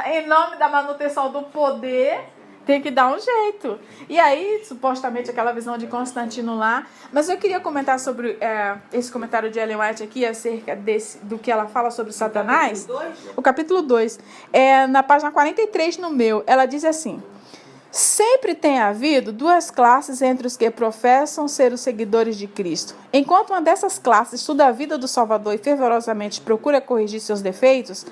Em nome da manutenção do poder, tem que dar um jeito. E aí, supostamente, aquela visão de Constantino lá. Mas eu queria comentar sobre esse comentário de Ellen White aqui, acerca do que ela fala sobre Satanás. O capítulo 2. Na página 43 no meu, ela diz assim: sempre tem havido duas classes entre os que professam ser os seguidores de Cristo. Enquanto uma dessas classes estuda a vida do Salvador e fervorosamente procura corrigir seus defeitos,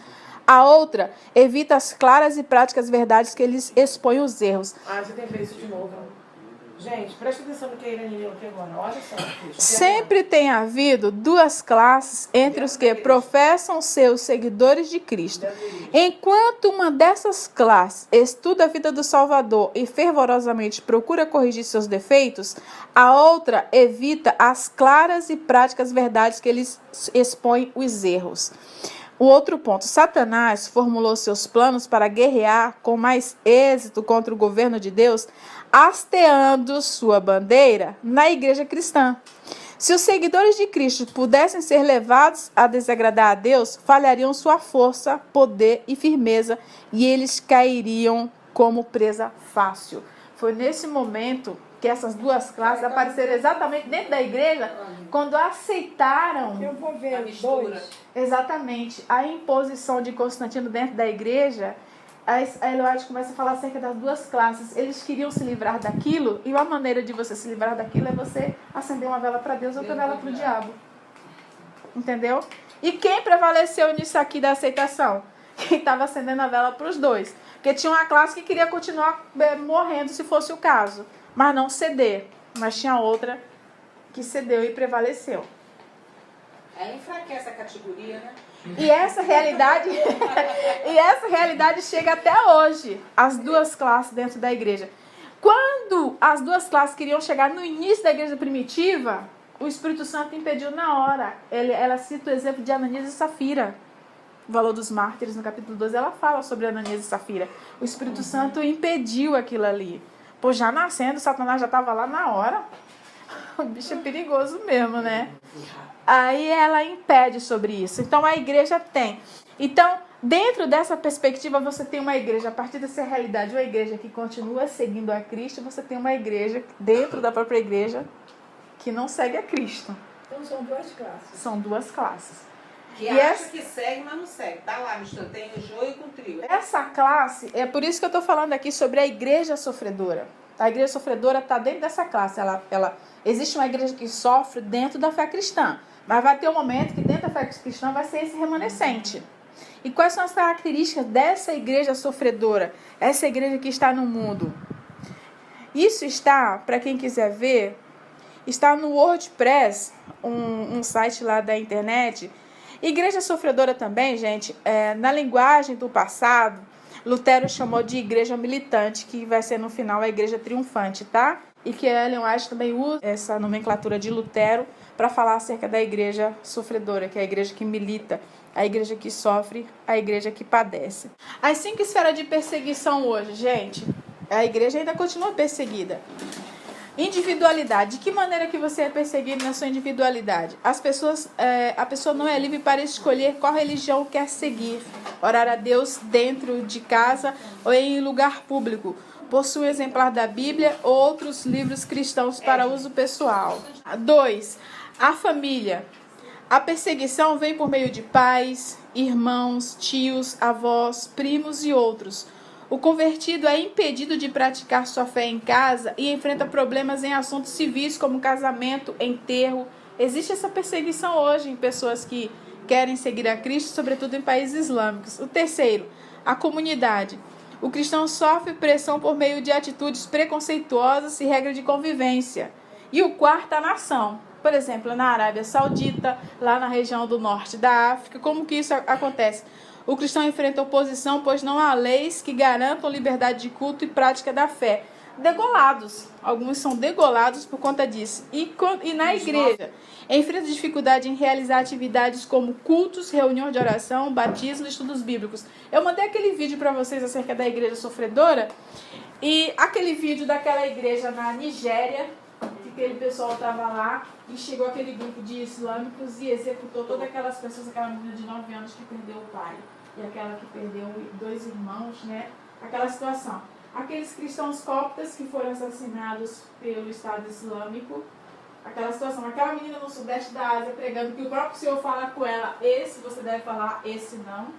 a outra evita as claras e práticas verdades que eles expõem os erros. Ah, você tem feito isso de novo. Gente, presta atenção no que a Irene leu aqui agora. Olha só. Sempre tem havido duas classes entre os que professam ser os seguidores de Cristo. Enquanto uma dessas classes estuda a vida do Salvador e fervorosamente procura corrigir seus defeitos, a outra evita as claras e práticas verdades que eles expõem os erros. O outro ponto, Satanás formulou seus planos para guerrear com mais êxito contra o governo de Deus, hasteando sua bandeira na igreja cristã. Se os seguidores de Cristo pudessem ser levados a desagradar a Deus, falhariam sua força, poder e firmeza, e eles cairiam como presa fácil. Foi nesse momento que essas duas classes apareceram exatamente dentro da igreja, quando aceitaram Eu vou ver A os mistura. dois. exatamente a imposição de Constantino dentro da igreja. A Ellen White começa a falar acerca das duas classes. Eles queriam se livrar daquilo, e uma maneira de você se livrar daquilo é você acender uma vela para Deus ou outra vela para o diabo. Entendeu? E quem prevaleceu nisso aqui da aceitação? Quem estava acendendo a vela para os dois. Porque tinha uma classe que queria continuar morrendo se fosse o caso, mas não ceder. Mas tinha outra que cedeu e prevaleceu. Aí enfraquece a categoria, né? E essa realidade chega até hoje, as duas classes dentro da igreja. Quando as duas classes queriam chegar no início da igreja primitiva, o Espírito Santo impediu na hora. Ela cita o exemplo de Ananias e Safira. O valor dos mártires, no capítulo 12, ela fala sobre Ananias e Safira. O Espírito Santo impediu aquilo ali. Pô, já nascendo, Satanás já estava lá na hora. O bicho é perigoso mesmo, né? Aí ela impede sobre isso. Então a igreja tem. Então, dentro dessa perspectiva, você tem uma igreja, a partir dessa realidade, uma igreja que continua seguindo a Cristo, você tem uma igreja dentro da própria igreja que não segue a Cristo. Então são duas classes. São duas classes. Que E acha essa- que segue, mas não segue. Tá lá, mistura. Tem o joio com o trigo. Essa classe, é por isso que eu estou falando aqui sobre a igreja sofredora. A igreja sofredora está dentro dessa classe. Existe uma igreja que sofre dentro da fé cristã. Mas vai ter um momento que dentro da fé cristã vai ser esse remanescente. E quais são as características dessa igreja sofredora? Essa igreja que está no mundo. Isso está, para quem quiser ver, está no WordPress, um site lá da internet. Igreja sofredora também, gente, na linguagem do passado, Lutero chamou de igreja militante, que vai ser no final a igreja triunfante, tá? E que a Ellen White também usa essa nomenclatura de Lutero para falar acerca da igreja sofredora, que é a igreja que milita, a igreja que sofre, a igreja que padece. As 5 esferas de perseguição hoje, gente, a igreja ainda continua perseguida. Individualidade. De que maneira que você é perseguido na sua individualidade? A pessoa não é livre para escolher qual religião quer seguir. Orar a Deus dentro de casa ou em lugar público. Possui um exemplar da Bíblia ou outros livros cristãos para uso pessoal. 2. A família. A perseguição vem por meio de pais, irmãos, tios, avós, primos e outros. O convertido é impedido de praticar sua fé em casa e enfrenta problemas em assuntos civis como casamento, enterro. Existe essa perseguição hoje em pessoas que querem seguir a Cristo, sobretudo em países islâmicos. O 3º, a comunidade. O cristão sofre pressão por meio de atitudes preconceituosas e regras de convivência. E o 4º, a nação. Por exemplo, na Arábia Saudita, lá na região do norte da África, como que isso acontece? O cristão enfrenta oposição, pois não há leis que garantam liberdade de culto e prática da fé. Degolados. Alguns são degolados por conta disso. E na igreja, enfrenta dificuldade em realizar atividades como cultos, reuniões de oração, batismo e estudos bíblicos. Eu mandei aquele vídeo para vocês acerca da igreja sofredora. E aquele vídeo daquela igreja na Nigéria, que aquele pessoal estava lá e chegou aquele grupo de islâmicos e executou todas aquelas pessoas, aquela menina de 9 anos que perdeu o pai e aquela que perdeu 2 irmãos, né? Aquela situação. Aqueles cristãos coptas que foram assassinados pelo Estado Islâmico, aquela situação. Aquela menina no sudeste da Ásia pregando que o próprio Senhor fala com ela, esse você deve falar, esse não.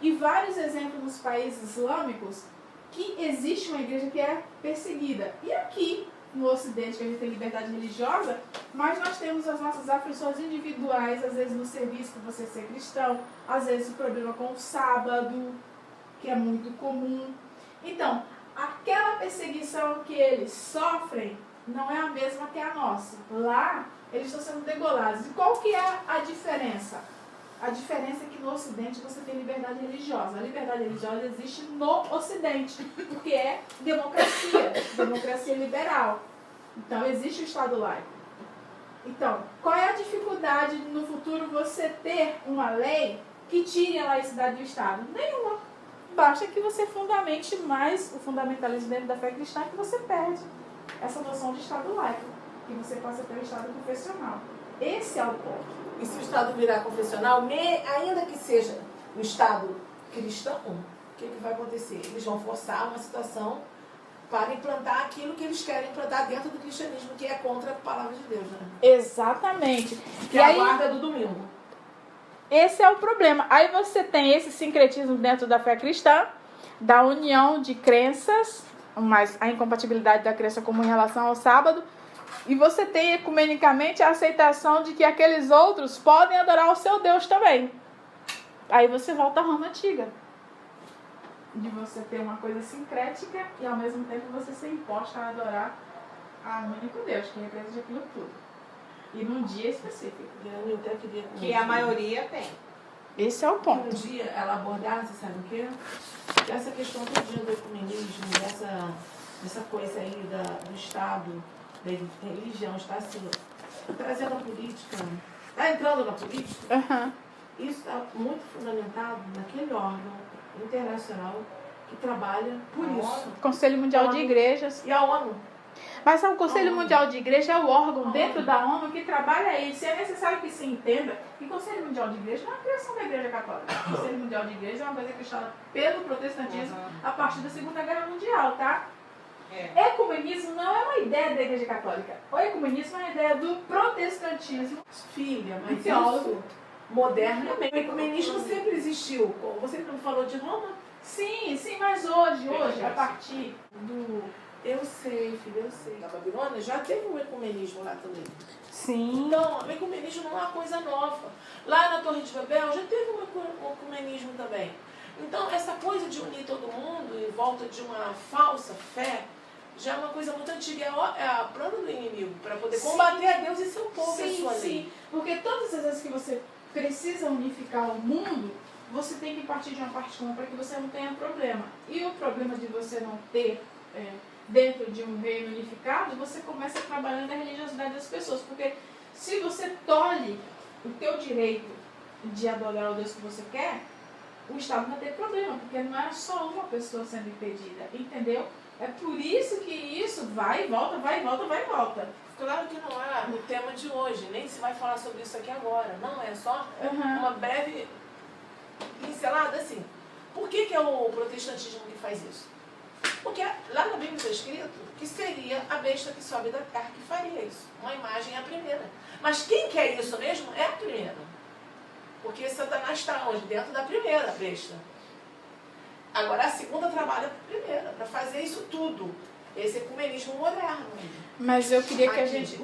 E vários exemplos nos países islâmicos que existe uma igreja que é perseguida. E aqui, no Ocidente, que a gente tem liberdade religiosa, mas nós temos as nossas aflições individuais, às vezes no serviço por você ser cristão, às vezes o problema com o sábado, que é muito comum. Então, aquela perseguição que eles sofrem não é a mesma que a nossa. Lá, eles estão sendo degolados. E qual que é a diferença? A diferença é que no Ocidente você tem liberdade religiosa. A liberdade religiosa existe no Ocidente, porque é democracia liberal. Então, existe o Estado laico. Então, qual é a dificuldade no futuro você ter uma lei que tire a laicidade do Estado? Nenhuma. Basta que você fundamente mais o fundamentalismo dentro da fé cristã, que você perde essa noção de Estado laico, que você passa a ter o Estado confessional. Esse é o ponto. E se o Estado virar confessional, ainda que seja o Estado cristão, o que vai acontecer? Eles vão forçar uma situação para implantar aquilo que eles querem implantar dentro do cristianismo, que é contra a palavra de Deus, né? Exatamente. Que é a guarda do domingo. Esse é o problema. Aí você tem esse sincretismo dentro da fé cristã, da união de crenças, mas a incompatibilidade da crença como em relação ao sábado, e você tem ecumenicamente a aceitação de que aqueles outros podem adorar o seu Deus também. Aí você volta à Roma antiga. De você ter uma coisa sincrética e ao mesmo tempo você ser imposta a adorar a único Deus, que representa aquilo tudo. E num dia específico. Eu até queria Que a maioria tem. Esse é o ponto. Um dia ela abordasse, sabe o quê? Essa questão todo dia do ecumenismo, dessa coisa aí do Estado, da religião, está assim, trazendo a política, está entrando na política. Uhum. Isso está muito fundamentado naquele órgão internacional que trabalha por isso. Conselho Mundial de Igrejas. E a ONU. Mas o Conselho Mundial de Igreja é o órgão dentro da ONU que trabalha isso. E é necessário que se entenda que o Conselho Mundial de Igreja não é a criação da Igreja Católica. O Conselho Mundial de Igreja é uma coisa criada pelo protestantismo a partir da Segunda Guerra Mundial, tá? Ecumenismo não é uma ideia da Igreja Católica. O ecumenismo é uma ideia do protestantismo. Filha, mas teólogo. isso modernamente. O ecumenismo sempre existiu. Você não falou de Roma? Sim, mas hoje, a partir do... Eu sei, filha, eu sei. Na Babilônia já teve um ecumenismo lá também. Sim. Então, o ecumenismo não é uma coisa nova. Lá na Torre de Babel já teve um ecumenismo também. Então, essa coisa de unir todo mundo em volta de uma falsa fé já é uma coisa muito antiga. É a plano do inimigo para poder combater a Deus e seu povo e sua lei. Sim, porque todas as vezes que você precisa unificar o mundo, você tem que partir de uma parte comum para que você não tenha problema. E o problema de você não ter... dentro de um reino unificado, você começa trabalhando a religiosidade das pessoas. Porque se você tolhe o teu direito de adorar o Deus que você quer, o Estado vai ter problema, porque não é só uma pessoa sendo impedida, entendeu? É por isso que isso vai e volta, vai e volta, vai e volta. Claro que não é o tema de hoje, nem se vai falar sobre isso aqui agora. Não, é só uma breve pincelada assim. Por que é o protestantismo que faz isso? Porque lá na Bíblia está escrito que seria a besta que sobe da terra que faria isso. Uma imagem é a primeira. Mas quem quer isso mesmo é a primeira. Porque Satanás está onde? Dentro da primeira besta. Agora a segunda trabalha para a primeira, para fazer isso tudo. Esse ecumenismo moderno. Mas eu queria que a gente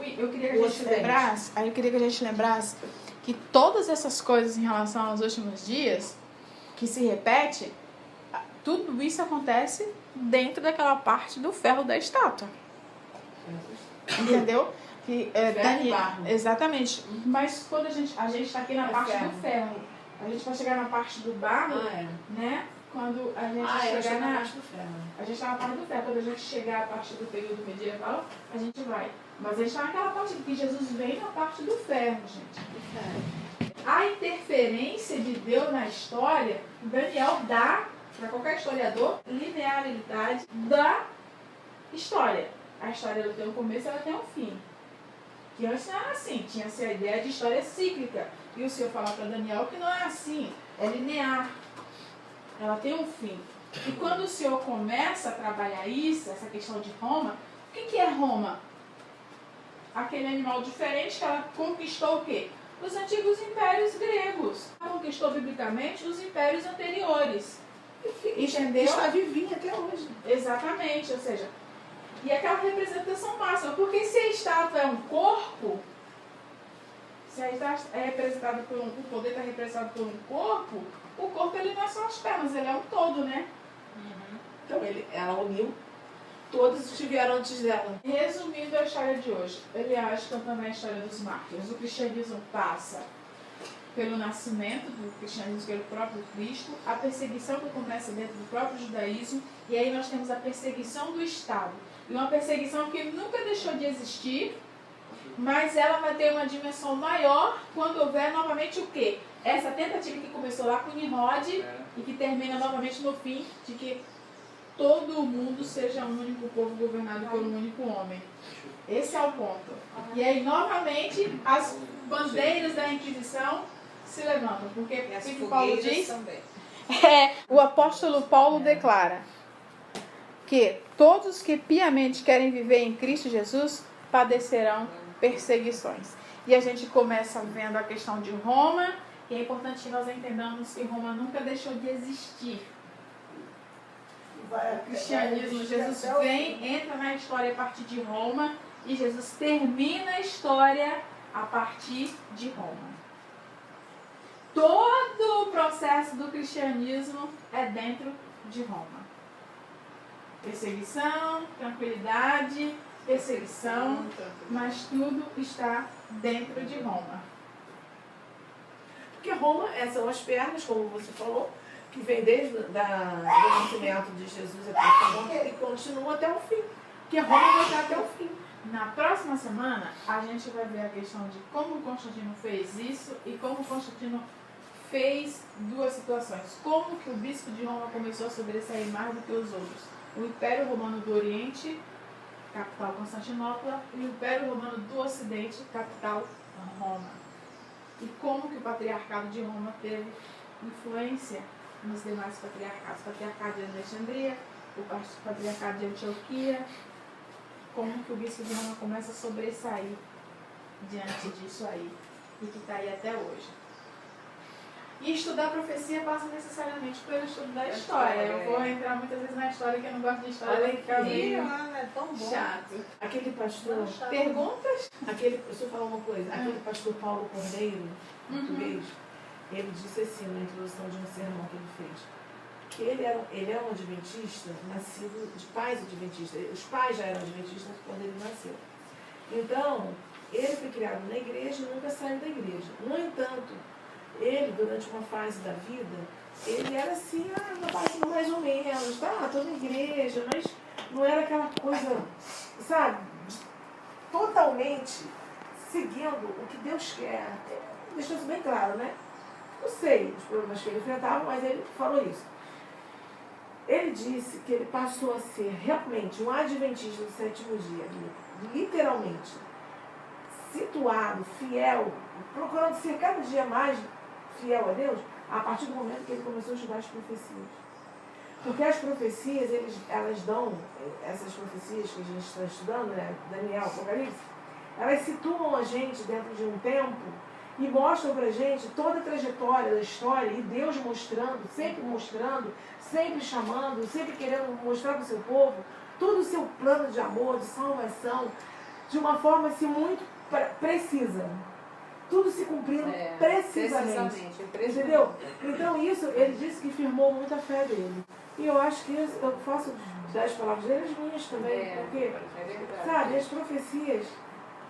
lembrasse que todas essas coisas em relação aos últimos dias, que se repete, tudo isso acontece dentro daquela parte do ferro da estátua. Entendeu? Que, exatamente. Mas quando a gente está aqui na parte do ferro, a gente vai chegar na parte do barro, né? Quando a gente chegar na parte do ferro. A gente está na parte do ferro. Quando a gente chegar a partir do período medieval, a gente vai. Mas a gente está naquela parte que Jesus vem na parte do ferro, gente. A interferência de Deus na história, Daniel dá para qualquer historiador, linearidade da história. A história ela tem um começo e ela tem um fim. Que antes não era assim, tinha-se a ideia de história cíclica. E o Senhor fala para Daniel que não é assim, é linear. Ela tem um fim. E quando o Senhor começa a trabalhar isso, essa questão de Roma, o que é Roma? Aquele animal diferente que ela conquistou o quê? Os antigos impérios gregos. Ela conquistou biblicamente os impérios anteriores. Entendeu? Está vivinha até hoje. Exatamente, ou seja, e aquela representação máxima, porque se a estátua é um corpo, se a estátua é representada por o poder está representado por um corpo, o corpo ele não é só as pernas, ele é um todo, né? Então ela uniu Todos estiveram antes dela. Resumindo a história de hoje, Elias contando a história dos mártires. O cristianismo passa pelo nascimento do cristianismo pelo próprio Cristo, a perseguição que começa dentro do próprio judaísmo, e aí nós temos a perseguição do Estado. E uma perseguição que nunca deixou de existir, mas ela vai ter uma dimensão maior quando houver novamente o quê? Essa tentativa que começou lá com Nimrod e que termina novamente no fim de que todo o mundo seja um único povo governado por um único homem. Esse é o ponto. E aí, novamente, as bandeiras da Inquisição se levantam. Porque o que Paulo diz? O apóstolo Paulo declara que todos que piamente querem viver em Cristo Jesus padecerão perseguições. E a gente começa vendo a questão de Roma, e é importante que nós entendamos que Roma nunca deixou de existir. O cristianismo, Jesus vem, entra na história a partir de Roma, e Jesus termina a história a partir de Roma. Todo o processo do cristianismo é dentro de Roma. Perseguição, tranquilidade, perseguição, mas tudo está dentro de Roma. Porque Roma, essas são as pernas, como você falou, que vem desde o nascimento de Jesus até o fim, e continua até o fim. Porque Roma vai estar até o fim. Na próxima semana, a gente vai ver a questão de como Constantino fez isso e como Constantino fez duas situações. Como que o bispo de Roma começou a sobressair mais do que os outros. O Império Romano do Oriente, capital Constantinopla, e o Império Romano do Ocidente, capital Roma. E como que o patriarcado de Roma teve influência nos demais patriarcados. O patriarcado de Alexandria, o patriarcado de Antioquia, como que o bispo de Roma começa a sobressair diante disso aí, e que está aí até hoje. E estudar profecia passa necessariamente pelo estudo da história. Eu vou entrar muitas vezes na história, que eu não gosto de história, vai ficar meio é tão bom. chato. Aquele pastor... Perguntas? Deixa eu falar uma coisa. Aquele pastor Paulo Cordeiro, português, ele disse assim na introdução de um sermão que ele fez, que ele era um adventista, nascido de pais adventistas. Os pais já eram adventistas quando ele nasceu. Então, ele foi criado na igreja e nunca saiu da igreja. No entanto, ele, durante uma fase da vida, ele era assim, mais ou menos, tô na igreja, mas não era aquela coisa, sabe, totalmente seguindo o que Deus quer. Deixou isso bem claro, né? Não sei os problemas que ele enfrentava, mas ele falou isso. Ele disse que ele passou a ser realmente um adventista do sétimo dia, literalmente, situado, fiel, procurando ser cada dia mais fiel a Deus, a partir do momento que ele começou a estudar as profecias. Porque as profecias, elas dão, essas profecias que a gente está estudando, né, Daniel, Apocalipse, elas situam a gente dentro de um tempo e mostram pra gente toda a trajetória da história, e Deus mostrando, sempre chamando, sempre querendo mostrar para o seu povo todo o seu plano de amor, de salvação, de uma forma assim muito precisa. Tudo se cumprindo precisamente. Entendeu? Então isso, ele disse que firmou muito a fé dele. E eu acho que eu faço das palavras dele as minhas também, porque, sabe, as profecias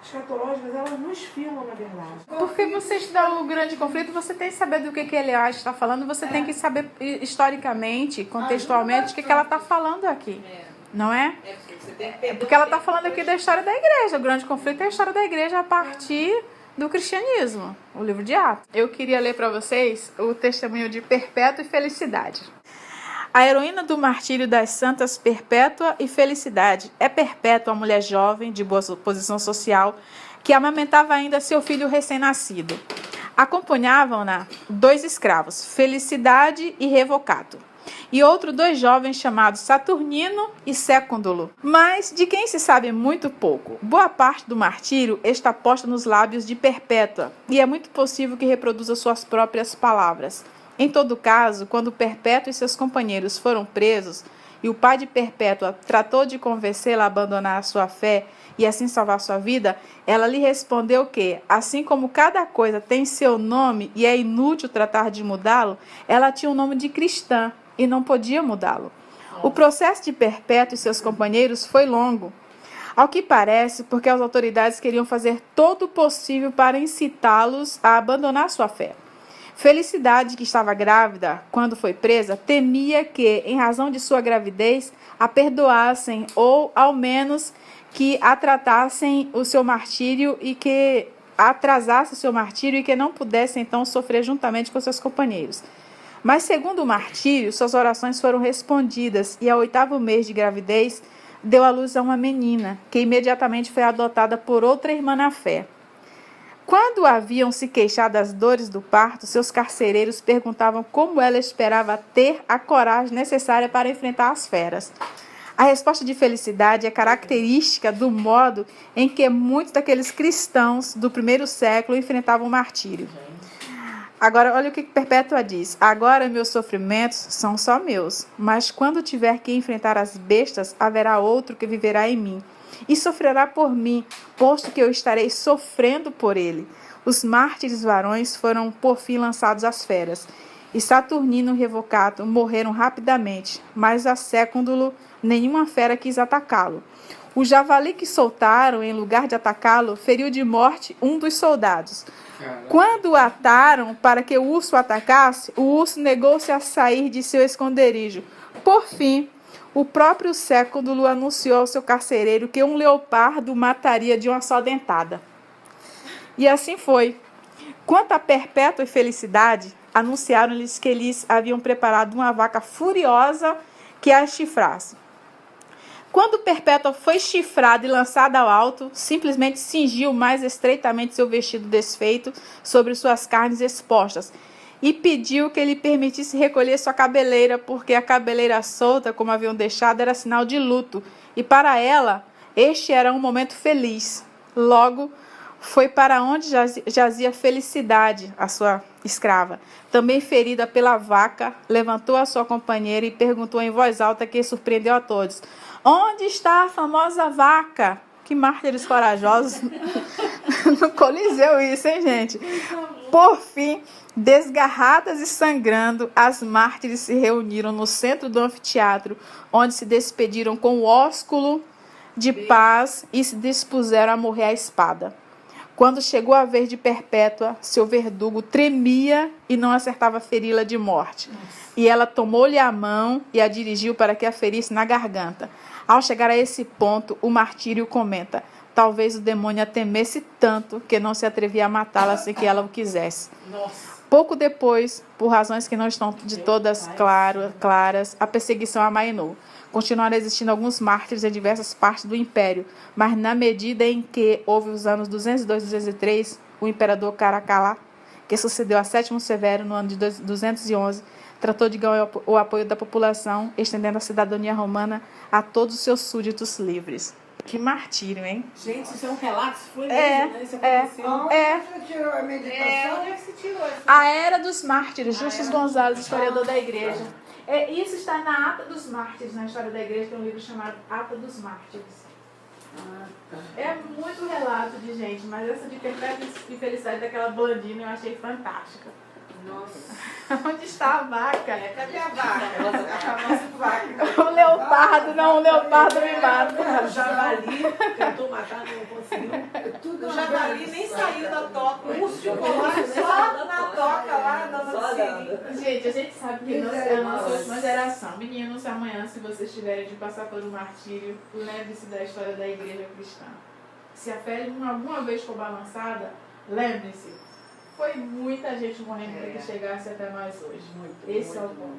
escatológicas, elas nos firmam na verdade. Porque você estudar o grande conflito, você tem que saber do que Elias está falando, você tem que saber historicamente, contextualmente, o que ela está falando aqui. Não é? Porque ela está falando aqui da história da igreja. O grande conflito é a história da igreja a partir do cristianismo, o livro de Atos. Eu queria ler para vocês o testemunho de Perpétua e Felicidade. A heroína do martírio das santas Perpétua e Felicidade é Perpétua, uma mulher jovem, de boa posição social, que amamentava ainda seu filho recém-nascido. Acompanhavam-na 2 escravos, Felicidade e Revocato, e outros 2 jovens chamados Saturnino e Secúndulo, mas de quem se sabe muito pouco. Boa parte do martírio está posta nos lábios de Perpétua, e é muito possível que reproduza suas próprias palavras. Em todo caso, quando Perpétua e seus companheiros foram presos, e o pai de Perpétua tratou de convencê-la a abandonar a sua fé e assim salvar sua vida, ela lhe respondeu que, assim como cada coisa tem seu nome e é inútil tratar de mudá-lo, ela tinha o nome de cristã e não podia mudá-lo. O processo de Perpétua e seus companheiros foi longo. Ao que parece, porque as autoridades queriam fazer todo o possível para incitá-los a abandonar sua fé. Felicidade, que estava grávida quando foi presa, temia que, em razão de sua gravidez, a perdoassem ou, ao menos, que atrasassem o seu martírio e que não pudesse, então, sofrer juntamente com seus companheiros. Mas, segundo o martírio, suas orações foram respondidas e, ao 8º mês de gravidez, deu à luz a uma menina, que imediatamente foi adotada por outra irmã na fé. Quando haviam se queixado das dores do parto, seus carcereiros perguntavam como ela esperava ter a coragem necessária para enfrentar as feras. A resposta de Felicidade é característica do modo em que muitos daqueles cristãos do primeiro século enfrentavam o martírio. Agora, olha o que Perpétua diz. Agora meus sofrimentos são só meus, mas quando tiver que enfrentar as bestas, haverá outro que viverá em mim e sofrerá por mim, posto que eu estarei sofrendo por ele. Os mártires varões foram por fim lançados às feras, e Saturnino e Revocato morreram rapidamente, mas a Sécundulo nenhuma fera quis atacá-lo. O javali que soltaram, em lugar de atacá-lo, feriu de morte um dos soldados. Quando o ataram para que o urso atacasse, o urso negou-se a sair de seu esconderijo. Por fim, o próprio Sécundulo anunciou ao seu carcereiro que um leopardo o mataria de uma só dentada. E assim foi. Quanto a Perpétua e Felicidade, anunciaram-lhes que eles haviam preparado uma vaca furiosa que as chifrasse. Quando Perpétua foi chifrada e lançada ao alto, simplesmente cingiu mais estreitamente seu vestido desfeito sobre suas carnes expostas e pediu que ele permitisse recolher sua cabeleira, porque a cabeleira solta, como haviam deixado, era sinal de luto, e para ela este era um momento feliz. Logo, foi para onde jazia Felicidade, a sua escrava. Também ferida pela vaca, levantou a sua companheira e perguntou em voz alta, que surpreendeu a todos: onde está a famosa vaca? Que mártires corajosos. No Coliseu isso, hein, gente? Por fim, desgarradas e sangrando, as mártires se reuniram no centro do anfiteatro, onde se despediram com o ósculo de paz e se dispuseram a morrer à espada. Quando chegou a vez de Perpétua, seu verdugo tremia e não acertava feri-la de morte. E ela tomou-lhe a mão e a dirigiu para que a ferisse na garganta. Ao chegar a esse ponto, o martírio comenta: talvez o demônio a temesse tanto que não se atrevia a matá-la sem que ela o quisesse. Pouco depois, por razões que não estão de todas claras, a perseguição amainou. Continuaram existindo alguns mártires em diversas partes do Império, mas na medida em que houve os anos 202 e 203, o imperador Caracalla, que sucedeu a Sétimo Severo no ano de 211, tratou de ganhar o apoio da população, estendendo a cidadania romana a todos os seus súditos livres. Que martírio, hein? Gente, isso é um relato, foi mesmo, né? Isso aconteceu. Você tirou a meditação? Onde é que se tirou essa? A Era dos Mártires, Justus Gonzalez, historiador da igreja. Isso está na Ata dos Mártires, na história da igreja, tem um livro chamado Ata dos Mártires. É muito relato de gente, mas essa de Perpétua e Felicidade daquela Blandina eu achei fantástica. Nossa. Onde está a vaca? Cadê a vaca? A nossa vaca. O leopardo, não, o leopardo me mata. O javali tentou matar, não conseguiu. O javali nem saiu da toca. O urso ficou lá só na toca, lá dando assim. Gente, a gente sabe que é a nossa última geração. Meninos, amanhã, se vocês tiverem de passar pelo martírio, lembre-se da história da igreja cristã. Se a fé alguma vez for balançada, lembre-se. Foi muita gente morrendo para que chegasse até nós hoje. Esse é o ponto.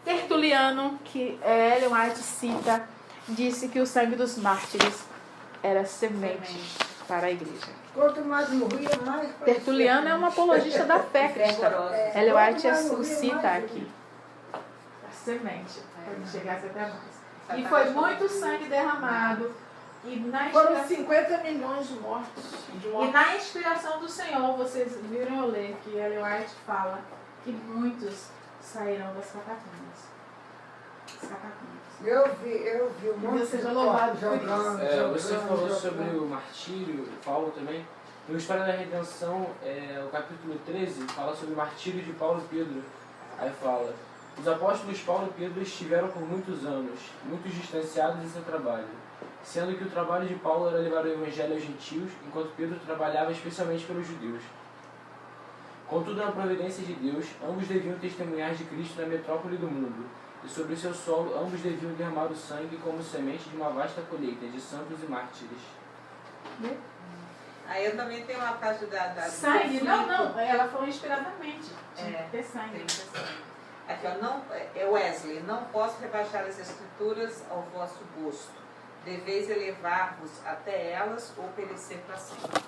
Tertuliano, que Ellen White cita, disse que o sangue dos mártires era semente para a igreja. Quanto mais morria, mais... Tertuliano é uma apologista da fé cristã. Ellen White o cita aqui. A semente, para que chegasse até nós. E foi muito sangue derramado. Foram 50 milhões de mortos. E na inspiração do Senhor, vocês viram eu ler que Ellen White fala que muitos saíram das catacumbas. Eu vi um monte Deus seja louvado por isso. Você falou sobre o martírio, Paulo também. No História da Redenção, o capítulo 13, fala sobre o martírio de Paulo e Pedro. Aí fala: Os apóstolos Paulo e Pedro estiveram por muitos anos, muitos distanciados de seu trabalho, sendo que o trabalho de Paulo era levar o evangelho aos gentios, enquanto Pedro trabalhava especialmente pelos judeus. Contudo, na providência de Deus, ambos deviam testemunhar de Cristo na metrópole do mundo, e sobre o seu solo ambos deviam derramar o sangue como semente de uma vasta colheita de santos e mártires. Aí eu também tenho uma parte da Sangue? Não, ela falou inspiradamente. Ter sangue. Tem que ter sangue. Aqui, ó, não, é Wesley, não posso rebaixar as escrituras ao vosso gosto. Deveis elevar-vos até elas ou perecer para sempre.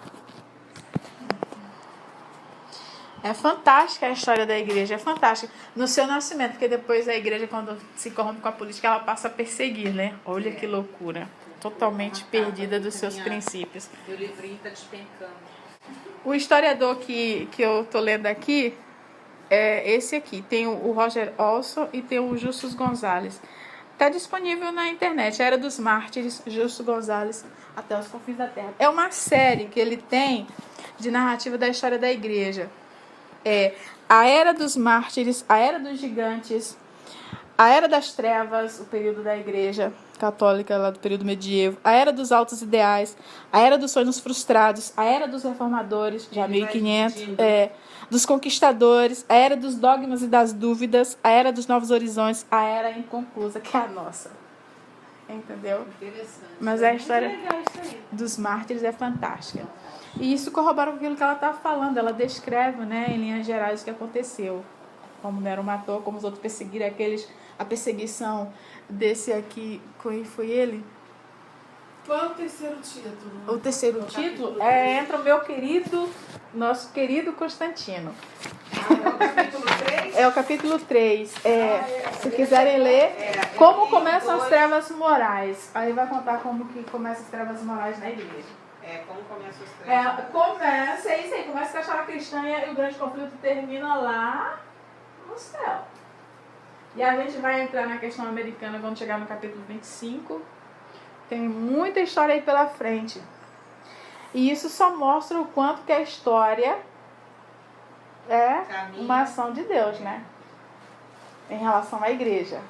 É fantástica a história da igreja, é fantástica. No seu nascimento, porque depois a igreja, quando se corrompe com a política, ela passa a perseguir, né? Olha que loucura. Totalmente perdida dos seus princípios. O livrinho está despencando. O historiador que eu tô lendo aqui é esse aqui. Tem o Roger Olson e tem o Justus Gonzalez. Está disponível na internet. A Era dos Mártires, Justus Gonzalez, até os confins da Terra. É uma série que ele tem de narrativa da história da igreja. É a Era dos Mártires, a Era dos Gigantes, a Era das Trevas, o período da Igreja Católica, lá do período medievo, a Era dos Altos Ideais, a Era dos Sonhos Frustrados, a Era dos Reformadores, já 1500, dos Conquistadores, a Era dos Dogmas e das Dúvidas, a Era dos Novos Horizontes, a Era Inconclusa, que é a nossa. Entendeu? Interessante. Mas a história dos mártires é fantástica. E isso corrobora com aquilo que ela está falando. Ela descreve, né, em linhas gerais, o que aconteceu. Como Nero matou, como os outros perseguiram aqueles. A perseguição desse aqui, quem foi ele? Qual é o terceiro título? O terceiro título entra o meu querido, nosso querido Constantino. É o capítulo 3? É o capítulo 3. Se quiserem ler, como começam as trevas morais. Aí vai contar como que começam as trevas morais na igreja. Como começa os três? Começa, é isso aí, começa com a história cristã e o grande conflito termina lá no céu. E a gente vai entrar na questão americana quando chegar no capítulo 25. Tem muita história aí pela frente. E isso só mostra o quanto que a história é uma ação de Deus, né? Em relação à igreja.